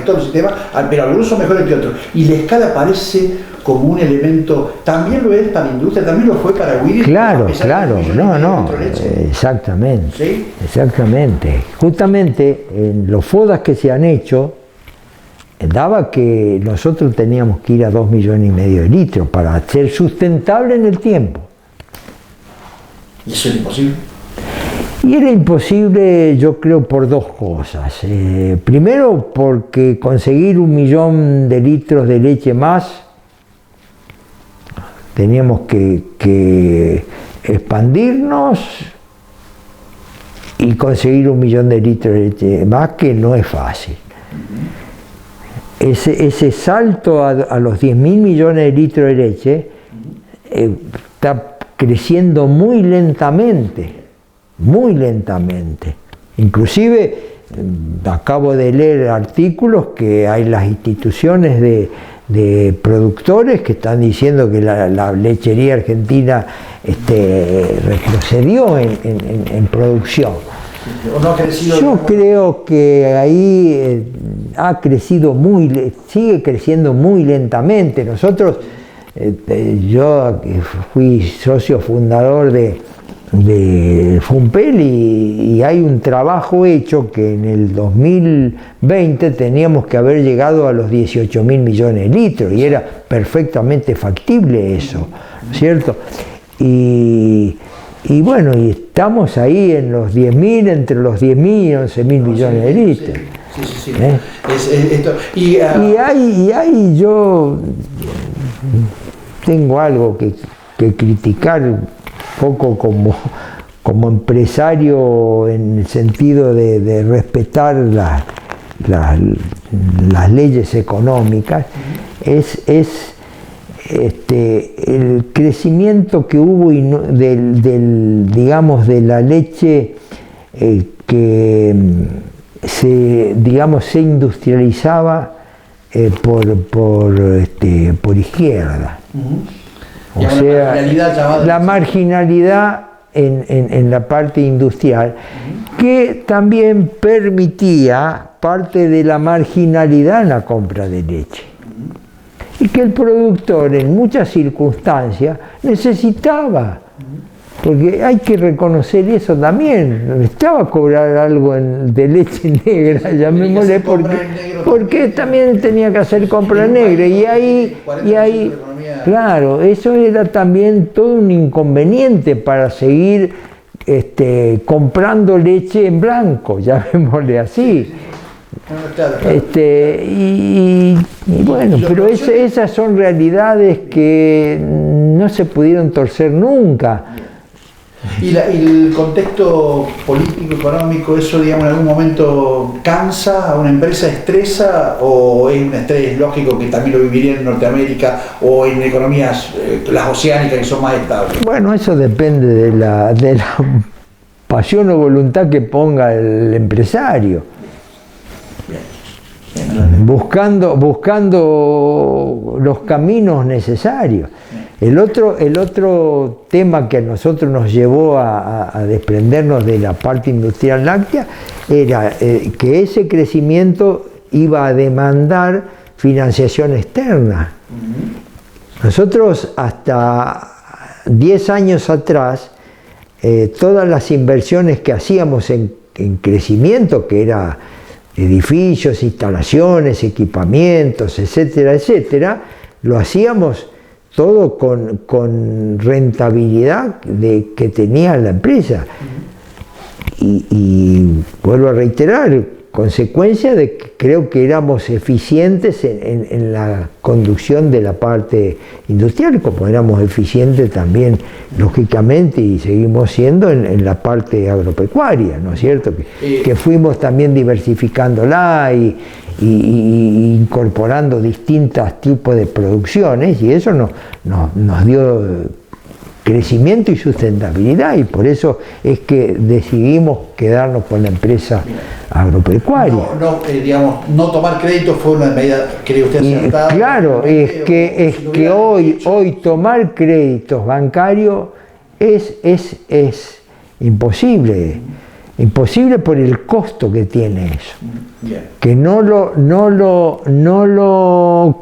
pero algunos son mejores que otros. Y la escala parece como un elemento, también lo es para la industria, también lo fue para Whirlpool. Claro, exactamente. ¿Sí? Exactamente. Justamente en los FODAs que se han hecho, daba que nosotros teníamos que ir a 2,5 millones de litros para ser sustentable en el tiempo. ¿Y eso era imposible? Y era imposible, yo creo, por dos cosas. Primero, porque conseguir 1 millón de litros de leche más, teníamos que expandirnos y conseguir 1 millón de litros de leche más, que no es fácil. Ese salto a los 10.000 millones de litros de leche está creciendo muy lentamente. Inclusive acabo de leer artículos que hay las instituciones de productores que están diciendo que la lechería argentina retrocedió en producción. ¿No ha crecido? Yo creo que ahí ha crecido sigue creciendo muy lentamente. Nosotros, yo fui socio fundador de Fumpel y hay un trabajo hecho que en el 2020 teníamos que haber llegado a los 18.000 millones de litros y era perfectamente factible eso, ¿cierto? Y bueno, y estamos ahí en los 10.000, entre los 10.000 y 11.000 millones de litros. Sí. Y ahí yo tengo algo que criticar un poco como empresario, en el sentido de respetar las leyes económicas, es el crecimiento que hubo digamos, de la leche que se industrializaba por izquierda. O sea, la marginalidad en la parte industrial, que también permitía parte de la marginalidad en la compra de leche. Y que el productor en muchas circunstancias necesitaba, porque hay que reconocer eso también, necesitaba cobrar algo de leche negra, llamémosle, porque también tenía que hacer compra negra, y ahí, claro, eso era también todo un inconveniente para seguir comprando leche en blanco, llamémosle así. Y bueno, pero esas son realidades que no se pudieron torcer nunca. ¿Y el contexto político, económico, eso, digamos, en algún momento cansa a una empresa, estresa, o es un estrés lógico que también lo viviría en Norteamérica o en economías, las oceánicas, que son más estables? Bueno, eso depende de la pasión o voluntad que ponga el empresario. Buscando los caminos necesarios. El otro tema que a nosotros nos llevó a desprendernos de la parte industrial láctea era que ese crecimiento iba a demandar financiación externa. Nosotros hasta 10 años atrás, todas las inversiones que hacíamos en crecimiento, que era edificios, instalaciones, equipamientos, etcétera, etcétera, lo hacíamos todo con rentabilidad que tenía la empresa. Y vuelvo a reiterar, consecuencia de que creo que éramos eficientes en la conducción de la parte industrial, como éramos eficientes también, lógicamente, y seguimos siendo en la parte agropecuaria, ¿no es cierto? Que fuimos también diversificándola y incorporando distintos tipos de producciones, y eso nos dio crecimiento y sustentabilidad, y por eso es que decidimos quedarnos con la empresa agropecuaria. No tomar crédito fue una medida, cree usted, acertada. Claro, es que hoy tomar créditos bancarios es imposible. Imposible por el costo que tiene eso. Bien. Que no lo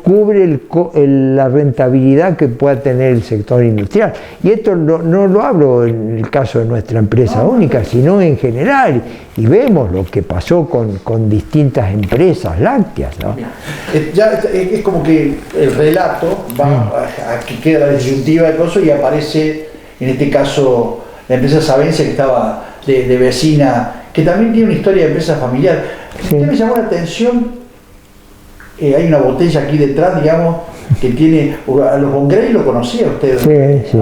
cubre la rentabilidad que pueda tener el sector industrial. Y esto no lo hablo en el caso de nuestra empresa única, sino en general. Y vemos lo que pasó con distintas empresas lácteas, ¿no? Ya es como que el relato va a que queda la disyuntiva de cosas y aparece, en este caso, la empresa Savencia, que estaba de vecina, que también tiene una historia de empresa familiar. Sí. Usted me llamó la atención, hay una botella aquí detrás, digamos, que tiene, a los Bongrey lo conocía usted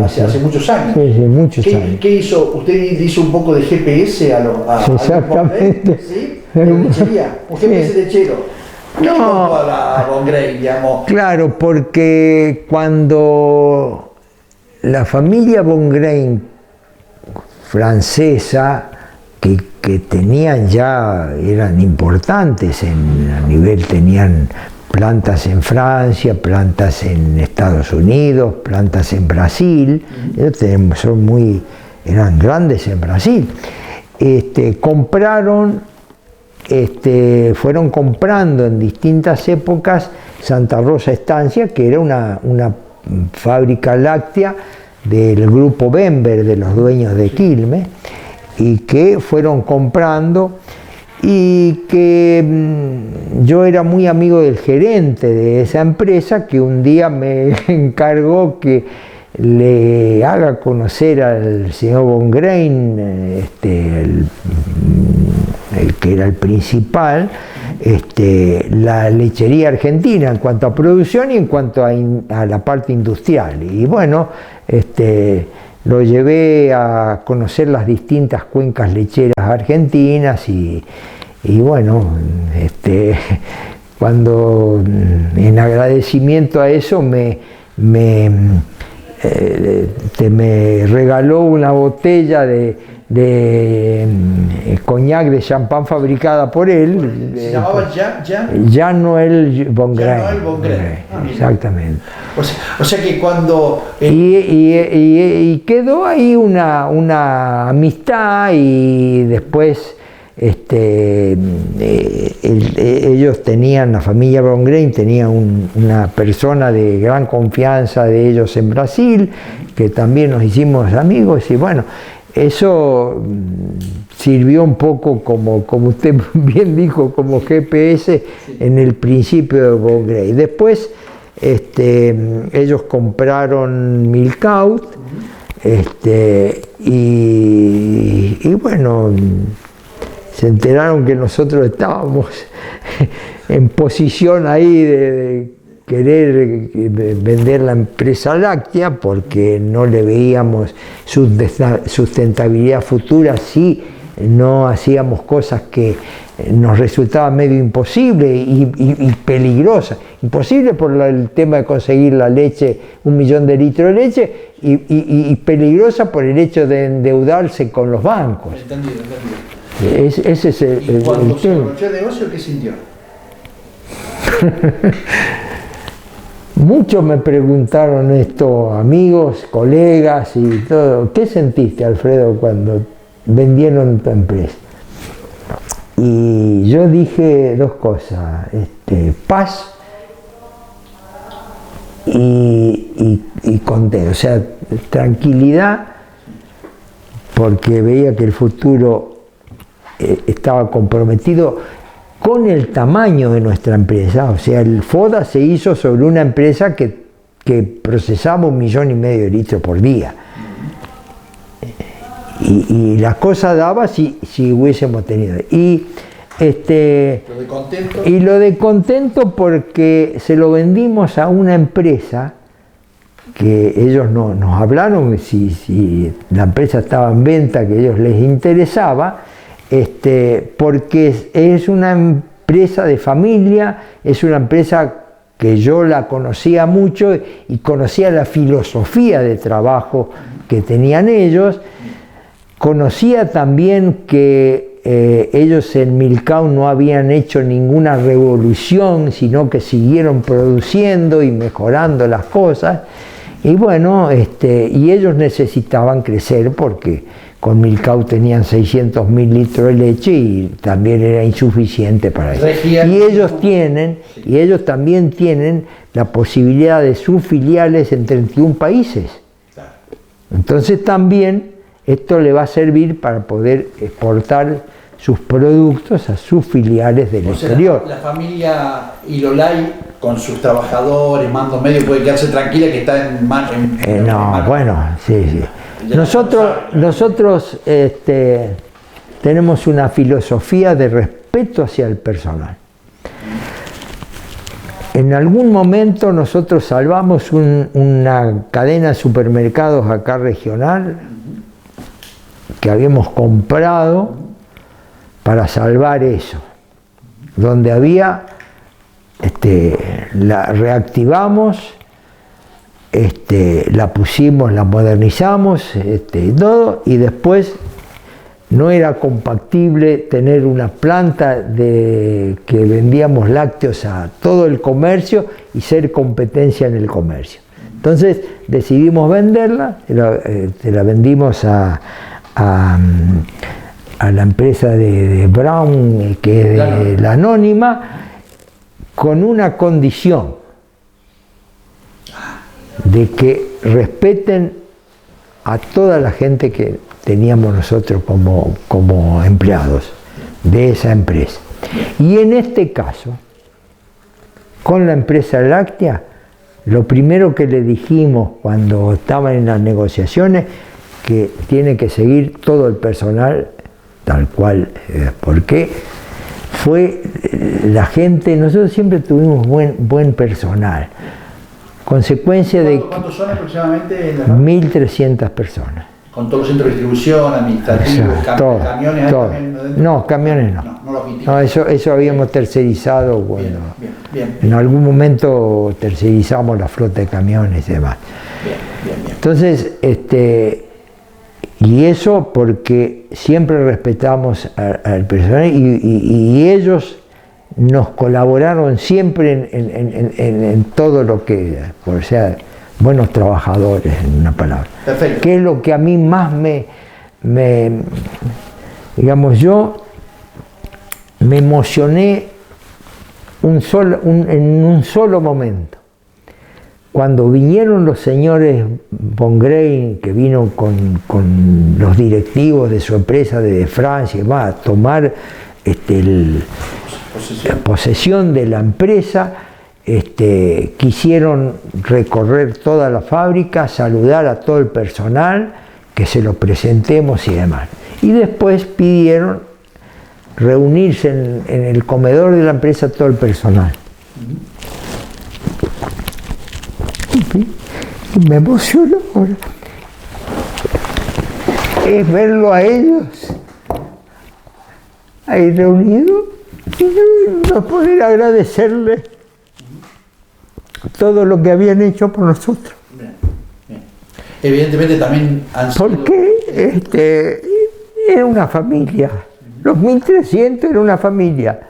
hace muchos años. Sí, muchos años. ¿Qué hizo? ¿Usted hizo un poco de GPS a los Exactamente. ¿Sí? ¿De lechería? ¿Un GPS lechero? No. A la Bongrey, digamos. Claro, porque cuando la familia Bongrey francesa, que tenían ya, eran importantes a nivel, tenían plantas en Francia, plantas en Estados Unidos, plantas en Brasil, eran grandes en Brasil. Fueron comprando en distintas épocas Santa Rosa Estancia, que era una fábrica láctea del grupo Bember, de los dueños de Quilmes, y que fueron comprando, y que yo era muy amigo del gerente de esa empresa, que un día me encargó que le haga conocer al señor Bongrey, el que era el principal, la lechería argentina en cuanto a producción y en cuanto a la parte industrial. Y bueno, lo llevé a conocer las distintas cuencas lecheras argentinas y bueno, cuando en agradecimiento a eso me regaló una botella de coñac de champán fabricada por él. ¿Se llamaba Jean-Noël Bongrey. Jean-Noël Bongrey. Exactamente. O sea que cuando... Y quedó ahí una amistad, y después ellos tenían, la familia Bongrey tenía una persona de gran confianza de ellos en Brasil, que también nos hicimos amigos, y bueno, eso sirvió un poco como usted bien dijo, como GPS en el principio de Bongrey. Después ellos compraron Milcaut, y bueno, se enteraron que nosotros estábamos en posición ahí de querer vender la empresa láctea, porque no le veíamos sustentabilidad futura si no hacíamos cosas que nos resultaban medio imposible y peligrosas. Imposible por el tema de conseguir la leche, 1 millón de litros de leche, y peligrosa por el hecho de endeudarse con los bancos. Entendido. Ese es el cuando se tema. aprovechó el negocio, ¿qué sintió? Muchos me preguntaron esto, amigos, colegas y todo. ¿Qué sentiste, Alfredo, cuando vendieron tu empresa? Y yo dije dos cosas, paz y contento, o sea, tranquilidad, porque veía que el futuro estaba comprometido con el tamaño de nuestra empresa. O sea, el FODA se hizo sobre una empresa que procesaba 1,5 millones de litros por día. Y la cosa daba si hubiésemos tenido. Lo de contento porque se lo vendimos a una empresa que ellos nos hablaron si la empresa estaba en venta, que a ellos les interesaba, porque es una empresa de familia, es una empresa que yo la conocía mucho y conocía la filosofía de trabajo que tenían ellos. Conocía también que ellos en Milcaut no habían hecho ninguna revolución, sino que siguieron produciendo y mejorando las cosas. Y bueno, y ellos necesitaban crecer porque con Milcao tenían 600.000 litros de leche y también era insuficiente para ellos. Y ellos también tienen la posibilidad de sus filiales en 31 países. Entonces también esto le va a servir para poder exportar sus productos a sus filiales del exterior. La familia Ilolay con sus trabajadores, mando medio, puede quedarse tranquila que está en sí. Nosotros tenemos una filosofía de respeto hacia el personal. En algún momento nosotros salvamos una cadena de supermercados acá regional que habíamos comprado para salvar eso, donde había, la reactivamos, la pusimos, la modernizamos, todo, y después no era compatible tener una planta que vendíamos lácteos a todo el comercio y ser competencia en el comercio. Entonces decidimos venderla, la vendimos a la empresa de Brown, que es de la Anónima, con una condición de que respeten a toda la gente que teníamos nosotros como empleados de esa empresa. Y en este caso, con la empresa láctea, lo primero que le dijimos cuando estaban en las negociaciones, que tiene que seguir todo el personal tal cual, porque fue la gente, nosotros siempre tuvimos buen personal, consecuencia de... ¿Cuántos son aproximadamente? 1.300 personas. Con todos los centros de distribución, administrativos, camiones. No, camiones no. No, eso habíamos tercerizado, bueno. Bien. En algún momento tercerizamos la flota de camiones y demás. Bien. Entonces, y eso porque siempre respetamos al personal y ellos nos colaboraron siempre en todo lo que, o sea, buenos trabajadores, en una palabra. Perfecto. Que es lo que a mí más digamos, yo me emocioné en un solo momento. Cuando vinieron los señores von Grain, que vino con los directivos de su empresa de Francia y demás, a tomar la posesión de la empresa, quisieron recorrer toda la fábrica, saludar a todo el personal, que se lo presentemos y demás. Y después pidieron reunirse en el comedor de la empresa todo el personal. Y me emocionó ahora. Es verlo a ellos ahí reunidos y no poder agradecerles todo lo que habían hecho por nosotros. Bien. Evidentemente también han sido... Porque era una familia, los 1.300 era una familia,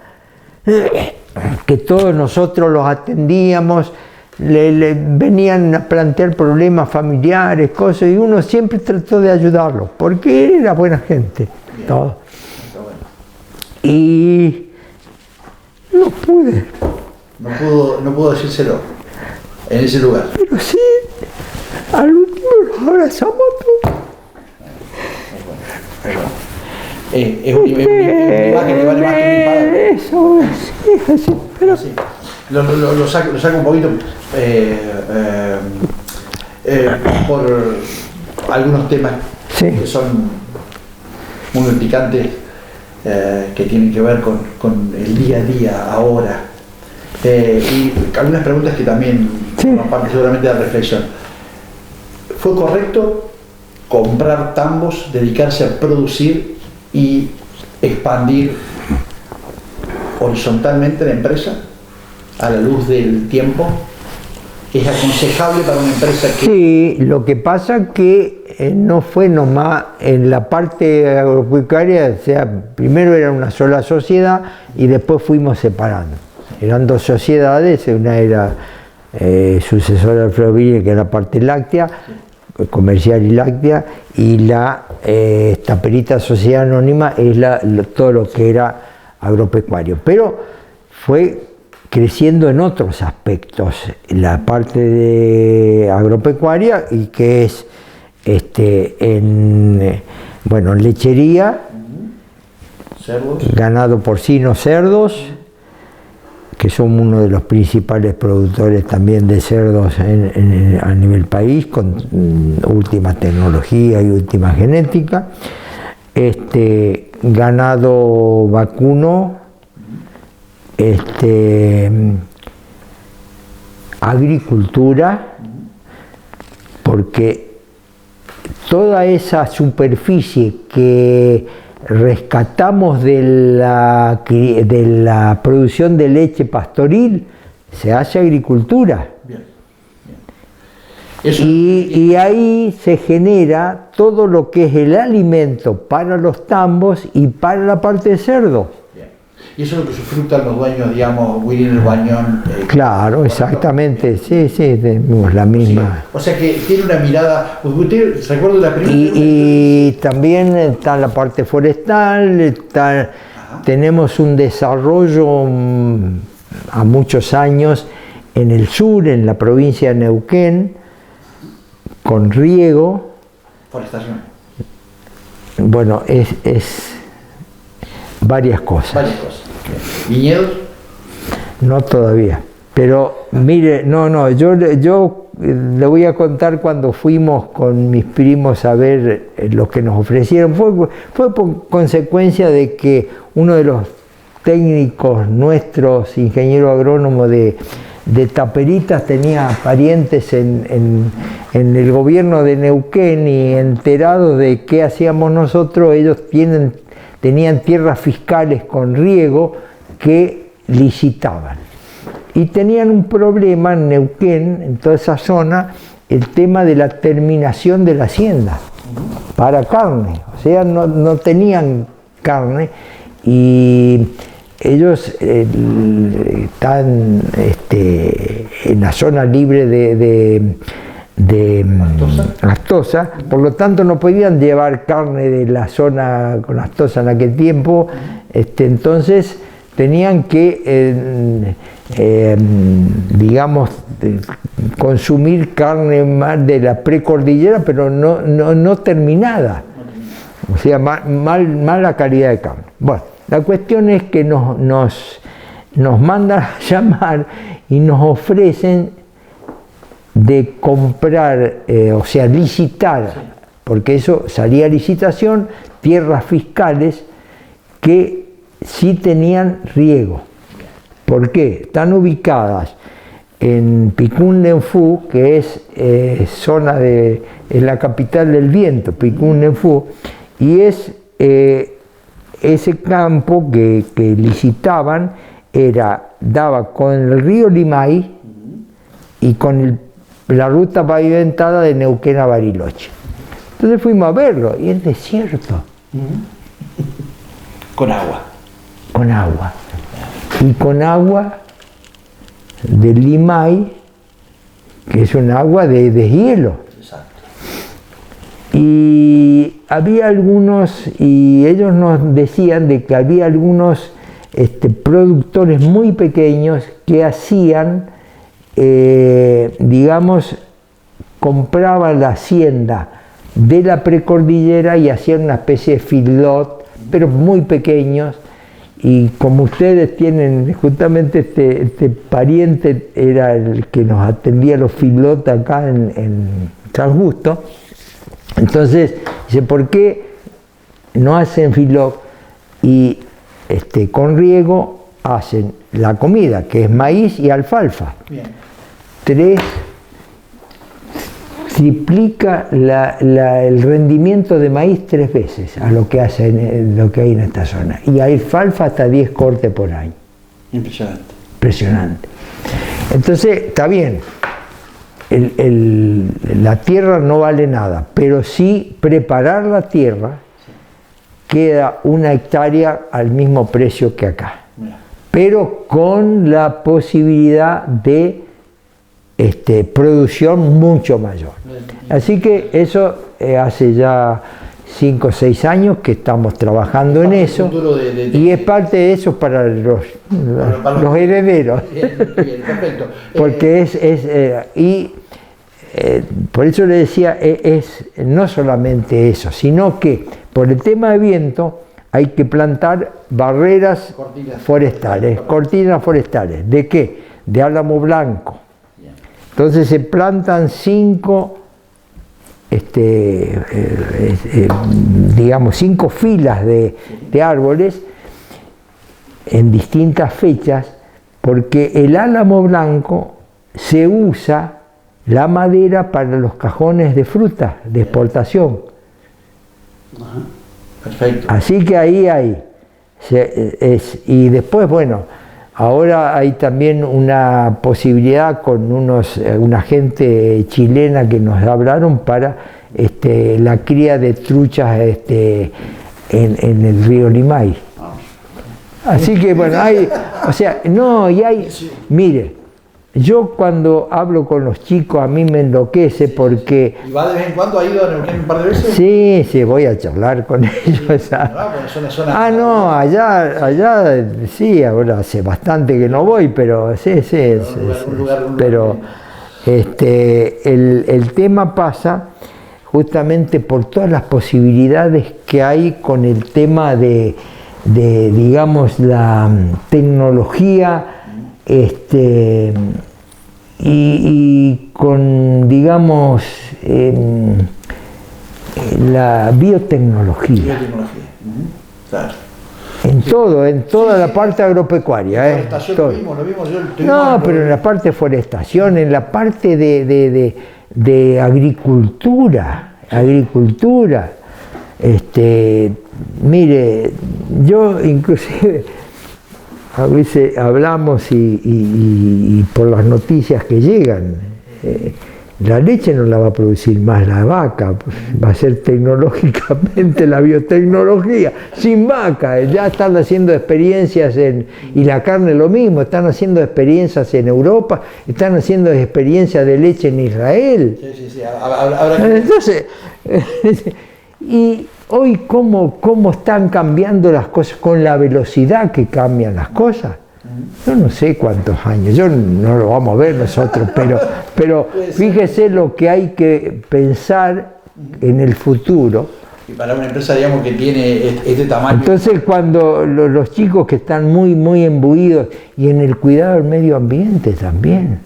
que todos nosotros los atendíamos, le venían a plantear problemas familiares, cosas, y uno siempre trató de ayudarlos, porque era buena gente. Todo. Y no pude. No pudo decírselo en ese lugar. Pero sí, al último nos abrazamos todos. Es una imagen que vale más que mil palabras. Eso es así, pero... Sí. Lo saco un poquito por algunos temas que son muy picantes, que tienen que ver con el día a día ahora, y algunas preguntas que también forman parte seguramente de la reflexión. ¿Fue correcto comprar tambos, dedicarse a producir y expandir horizontalmente la empresa a la luz del tiempo? ¿Es aconsejable para una empresa que...? Sí, lo que pasa que no fue nomás en la parte agropecuaria, o sea, primero era una sola sociedad y después fuimos separando. Eran dos sociedades, una era sucesora de Alfredo Ville, que era la parte láctea, Comercial y Láctea, y la Taperita Sociedad Anónima es todo lo que era agropecuario. Pero fue creciendo en otros aspectos, la parte de agropecuaria, y que es en lechería, cerdos, ganado porcino, cerdos, que son uno de los principales productores también de cerdos a nivel país, con última tecnología y última genética, ganado vacuno, agricultura, porque toda esa superficie que rescatamos de la producción de leche pastoril se hace agricultura. Bien, bien. Eso, Y ahí se genera todo lo que es el alimento para los tambos y para la parte de cerdo. bien. Y eso es lo que sufrutan los dueños, digamos, William el Bañón. Claro, exactamente, sí, tenemos la misma. Sí. O sea que tiene una mirada, usted recuerda la primera. Y también está la parte forestal, tenemos un desarrollo a muchos años en el sur, en la provincia de Neuquén, con riego. Forestación. Bueno, es varias cosas. Varias cosas. ¿Viñedos? No todavía. Pero mire, yo le voy a contar cuando fuimos con mis primos a ver lo que nos ofrecieron. Fue por consecuencia de que uno de los técnicos nuestros, ingeniero agrónomo de Taperitas, tenía parientes en el gobierno de Neuquén, y enterados de qué hacíamos nosotros, ellos tenían tierras fiscales con riego que licitaban. Y tenían un problema en Neuquén, en toda esa zona, el tema de la terminación de la hacienda para carne. O sea, no tenían carne, y ellos están en la zona libre de Astosa, por lo tanto no podían llevar carne de la zona con Astosa en aquel tiempo, entonces tenían que digamos consumir carne más de la precordillera, pero no terminada, o sea, mala calidad de carne. Bueno, la cuestión es que nos mandan a llamar y nos ofrecen de comprar, o sea, licitar, porque eso salía a licitación, tierras fiscales que sí tenían riego. ¿Por qué? Están ubicadas en Picún-Nenfú, que es es la capital del viento, Picún-Nenfú, y es ese campo que licitaban daba con el río Limay y con la ruta pavimentada de Neuquén a Bariloche. Entonces fuimos a verlo, y es desierto. Con agua. Con agua. Y con agua del Limay, que es un agua de hielo. Exacto. Y había algunos, y ellos nos decían de que había algunos productores muy pequeños que hacían, digamos, compraban la hacienda de la precordillera y hacían una especie de feedlot, pero muy pequeños. Y como ustedes tienen, justamente este pariente era el que nos atendía los feedlot acá en San Justo. Entonces dice, ¿por qué no hacen feedlot y con riego hacen la comida, que es maíz y alfalfa? Bien. Triplica el rendimiento de maíz 3 veces a lo que hay en esta zona. Y alfalfa hasta 10 cortes por año. Impresionante. Impresionante. Entonces, está bien, la tierra no vale nada, pero sí preparar la tierra, queda 1 hectárea al mismo precio que acá. Pero con la posibilidad de producción mucho mayor. Así que eso hace ya 5 o 6 años que estamos trabajando en eso, y es parte de eso para los herederos. Bien, perfecto. Porque por eso le decía, es no solamente eso, sino que por el tema de viento hay que plantar barreras forestales, cortinas forestales. ¿De qué? De álamo blanco. Entonces se plantan 5 5 filas de árboles en distintas fechas, porque el álamo blanco se usa la madera para los cajones de fruta de exportación. Perfecto. Así que ahí hay. Y después, bueno, ahora hay también una posibilidad con una gente chilena que nos hablaron para la cría de truchas en el río Limay. Así que bueno, mire, yo cuando hablo con los chicos a mí me enloquece porque... ¿Y va de vez en cuando? ¿Ha ido a Neuquén un par de veces? Sí, voy a charlar con ellos. Allá sí, ahora hace bastante que no voy, pero sí. Pero el tema pasa justamente por todas las posibilidades que hay con el tema de digamos, la tecnología, y con, digamos, la biotecnología. Claro. En toda la parte agropecuaria. Lo vimos, no, pero en la parte de forestación, en la parte de agricultura. Mire, yo inclusive a veces hablamos y por las noticias que llegan, la leche no la va a producir más la vaca, va a ser tecnológicamente la biotecnología, sin vaca. Ya están haciendo experiencias y la carne lo mismo, están haciendo experiencias en Europa, están haciendo experiencias de leche en Israel. Sí. Entonces, y hoy cómo están cambiando las cosas, con la velocidad que cambian las cosas. Yo no sé cuántos años, yo no lo vamos a ver nosotros, pero fíjese lo que hay que pensar en el futuro. Y para una empresa, digamos, que tiene este tamaño. Entonces, cuando los chicos que están muy imbuidos, y en el cuidado del medio ambiente también,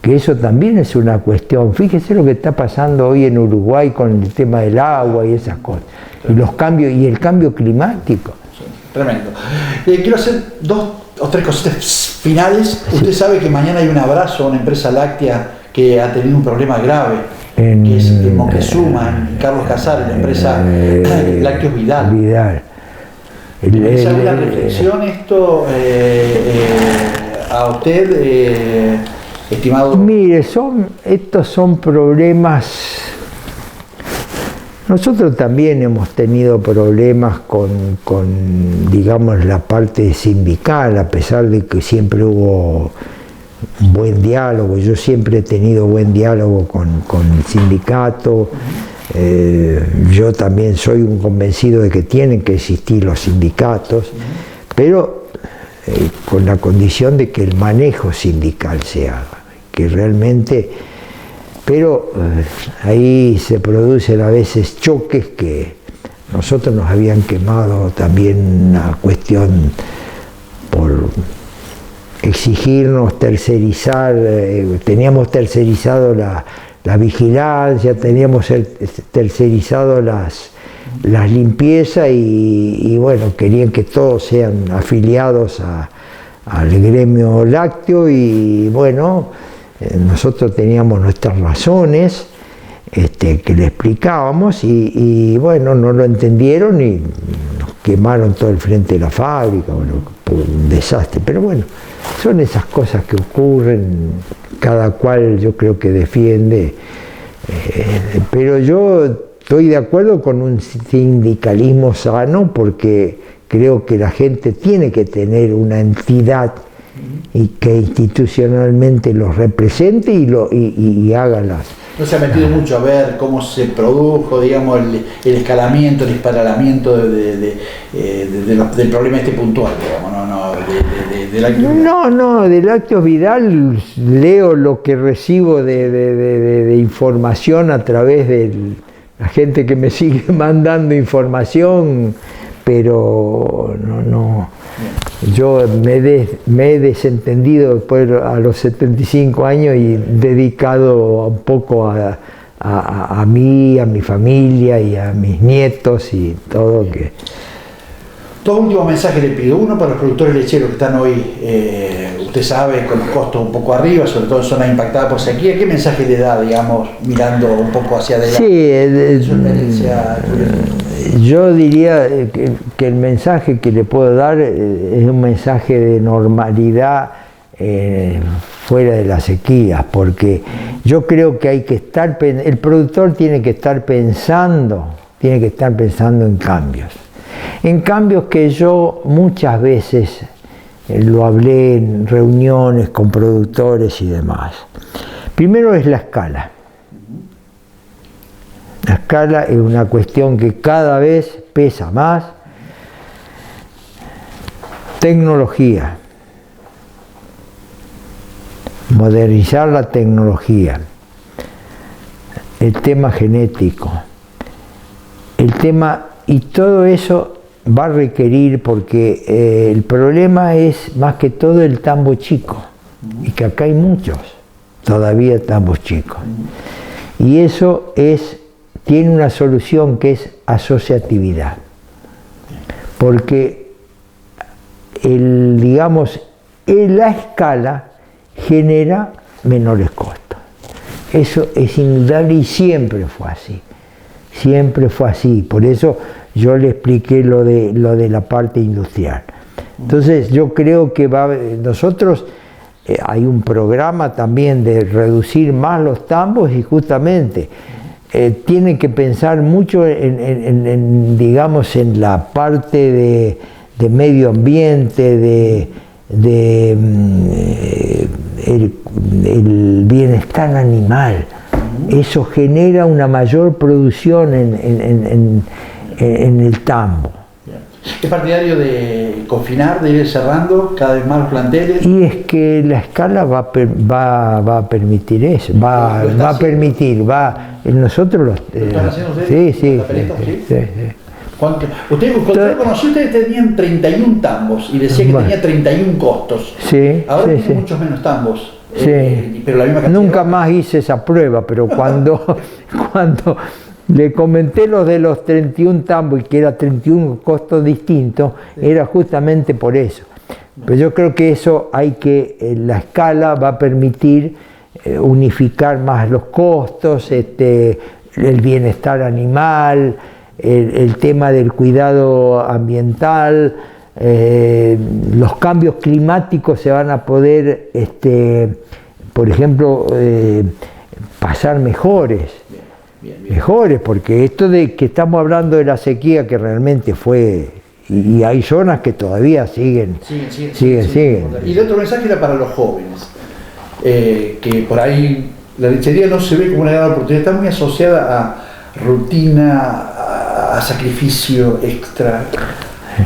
que eso también es una cuestión. Fíjese lo que está pasando hoy en Uruguay con el tema del agua y esas cosas, y los cambios, y el cambio climático. Sí, tremendo. Quiero hacer 2 o 3 cositas finales. Usted sabe que mañana hay un abrazo a una empresa láctea que ha tenido un problema grave, que es en Moctezuma, en Carlos Casares, la empresa Lácteos Vidal. ¿Es alguna reflexión esto a usted, estimado? Mire, estos son problemas. Nosotros también hemos tenido problemas con, digamos, la parte sindical, a pesar de que siempre hubo un buen diálogo. Yo siempre he tenido buen diálogo con el sindicato. Yo también soy un convencido de que tienen que existir los sindicatos, pero con la condición de que el manejo sindical se haga, que realmente... Pero ahí se producen a veces choques que nosotros nos habían quemado también una cuestión por exigirnos tercerizar, teníamos tercerizado la vigilancia, teníamos tercerizado las limpiezas y bueno, querían que todos sean afiliados al gremio lácteo y bueno, nosotros teníamos nuestras razones que le explicábamos y bueno, no lo entendieron y nos quemaron todo el frente de la fábrica, bueno, un desastre, pero bueno, son esas cosas que ocurren, cada cual yo creo que defiende, pero yo estoy de acuerdo con un sindicalismo sano porque creo que la gente tiene que tener una entidad y que institucionalmente los represente y haga las... No se ha metido mucho a ver cómo se produjo, digamos, el escalamiento, el disparamiento del problema este puntual, digamos, del Lácteos Vidal. No, de Lácteos Vidal leo lo que recibo de información a través de la gente que me sigue mandando información, pero no. Yo me he desentendido después a los 75 años y dedicado un poco a mí, a mi familia y a mis nietos y todo. Dos últimos mensajes le pido. Uno para los productores lecheros que están hoy, usted sabe, con los costos un poco arriba, sobre todo en zonas impactadas por sequía. ¿Qué mensaje le da, digamos, mirando un poco hacia adelante? Yo diría que el mensaje que le puedo dar es un mensaje de normalidad fuera de las sequías, porque yo creo que hay que estar, el productor tiene que estar pensando en cambios que yo muchas veces lo hablé en reuniones con productores y demás. Primero es la escala. La escala es una cuestión que cada vez pesa más. Tecnología. Modernizar la tecnología. El tema genético. El tema, y todo eso va a requerir, porque el problema es más que todo el tambo chico, y que acá hay muchos, todavía tambos chicos. Y eso tiene una solución que es asociatividad, porque la escala genera menores costos. Eso es indudable y siempre fue así. Siempre fue así, por eso yo le expliqué lo de la parte industrial. Entonces yo creo que nosotros hay un programa también de reducir más los tambos y justamente tiene que pensar mucho digamos, en la parte de medio ambiente, el bienestar animal. Eso genera una mayor producción en el tambo. ¿Es partidario de confinar, de ir cerrando cada vez más los planteles? Y es que la escala va a permitir eso, nosotros ¿Lo están haciendo ustedes? Sí. Usted, cuando lo conocí, ustedes tenían 31 tambos y decía que tenía 31 costos. Sí, ahora tiene muchos menos tambos. Sí. Pero la misma cantidad. Nunca más hice esa prueba, pero cuando le comenté lo de los 31 tambos y que era 31 costos distintos, era justamente por eso. Pero yo creo que eso la escala va a permitir unificar más los costos, el bienestar animal, el tema del cuidado ambiental, los cambios climáticos se van a poder, por ejemplo, pasar mejores, porque esto de que estamos hablando de la sequía, que realmente fue, y hay zonas que todavía siguen. Y el otro mensaje era para los jóvenes, que por ahí la lechería no se ve como una gran oportunidad, está muy asociada a rutina, a sacrificio extra.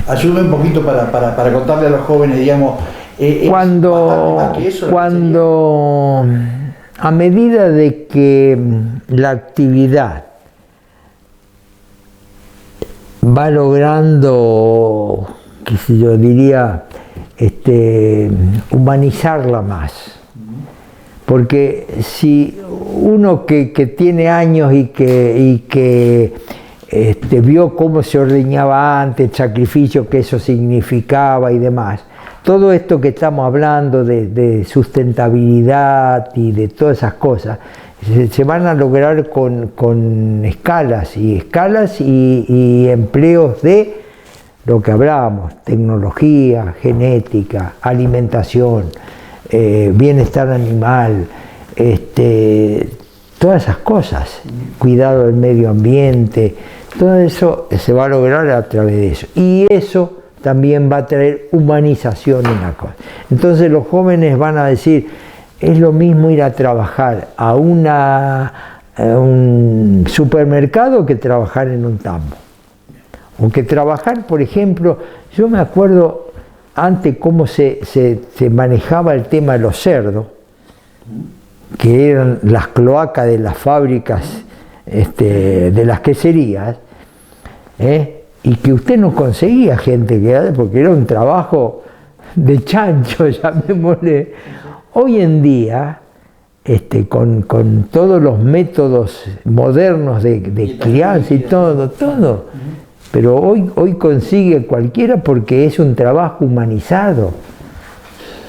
Ayúdame un poquito para contarle a los jóvenes, digamos, cuando a medida de que la actividad va logrando, qué sé yo, diría, humanizarla más. Porque si uno que tiene años y que vio cómo se ordeñaba antes, el sacrificio que eso significaba y demás, todo esto que estamos hablando de sustentabilidad y de todas esas cosas, se van a lograr con escalas y empleos de lo que hablábamos: tecnología, genética, alimentación, bienestar animal, todas esas cosas, cuidado del medio ambiente. Todo eso se va a lograr a través de eso. Y eso también va a traer humanización en la cosa. Entonces los jóvenes van a decir, es lo mismo ir a trabajar a un supermercado que trabajar en un tambo. O que trabajar, por ejemplo, yo me acuerdo antes cómo se manejaba el tema de los cerdos, que eran las cloacas de las fábricas, de las queserías, y que usted no conseguía gente, porque era un trabajo de chancho, llamémosle. Hoy en día, con todos los métodos modernos de crianza y todo, pero hoy consigue cualquiera porque es un trabajo humanizado.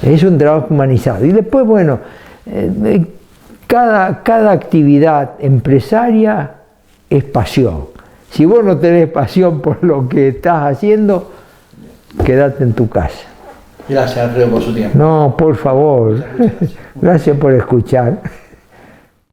Es un trabajo humanizado. Y después, bueno, cada actividad empresaria es pasión. Si vos no tenés pasión por lo que estás haciendo, quédate en tu casa. Gracias, Alfredo, por su tiempo. No, por favor. Gracias por escuchar.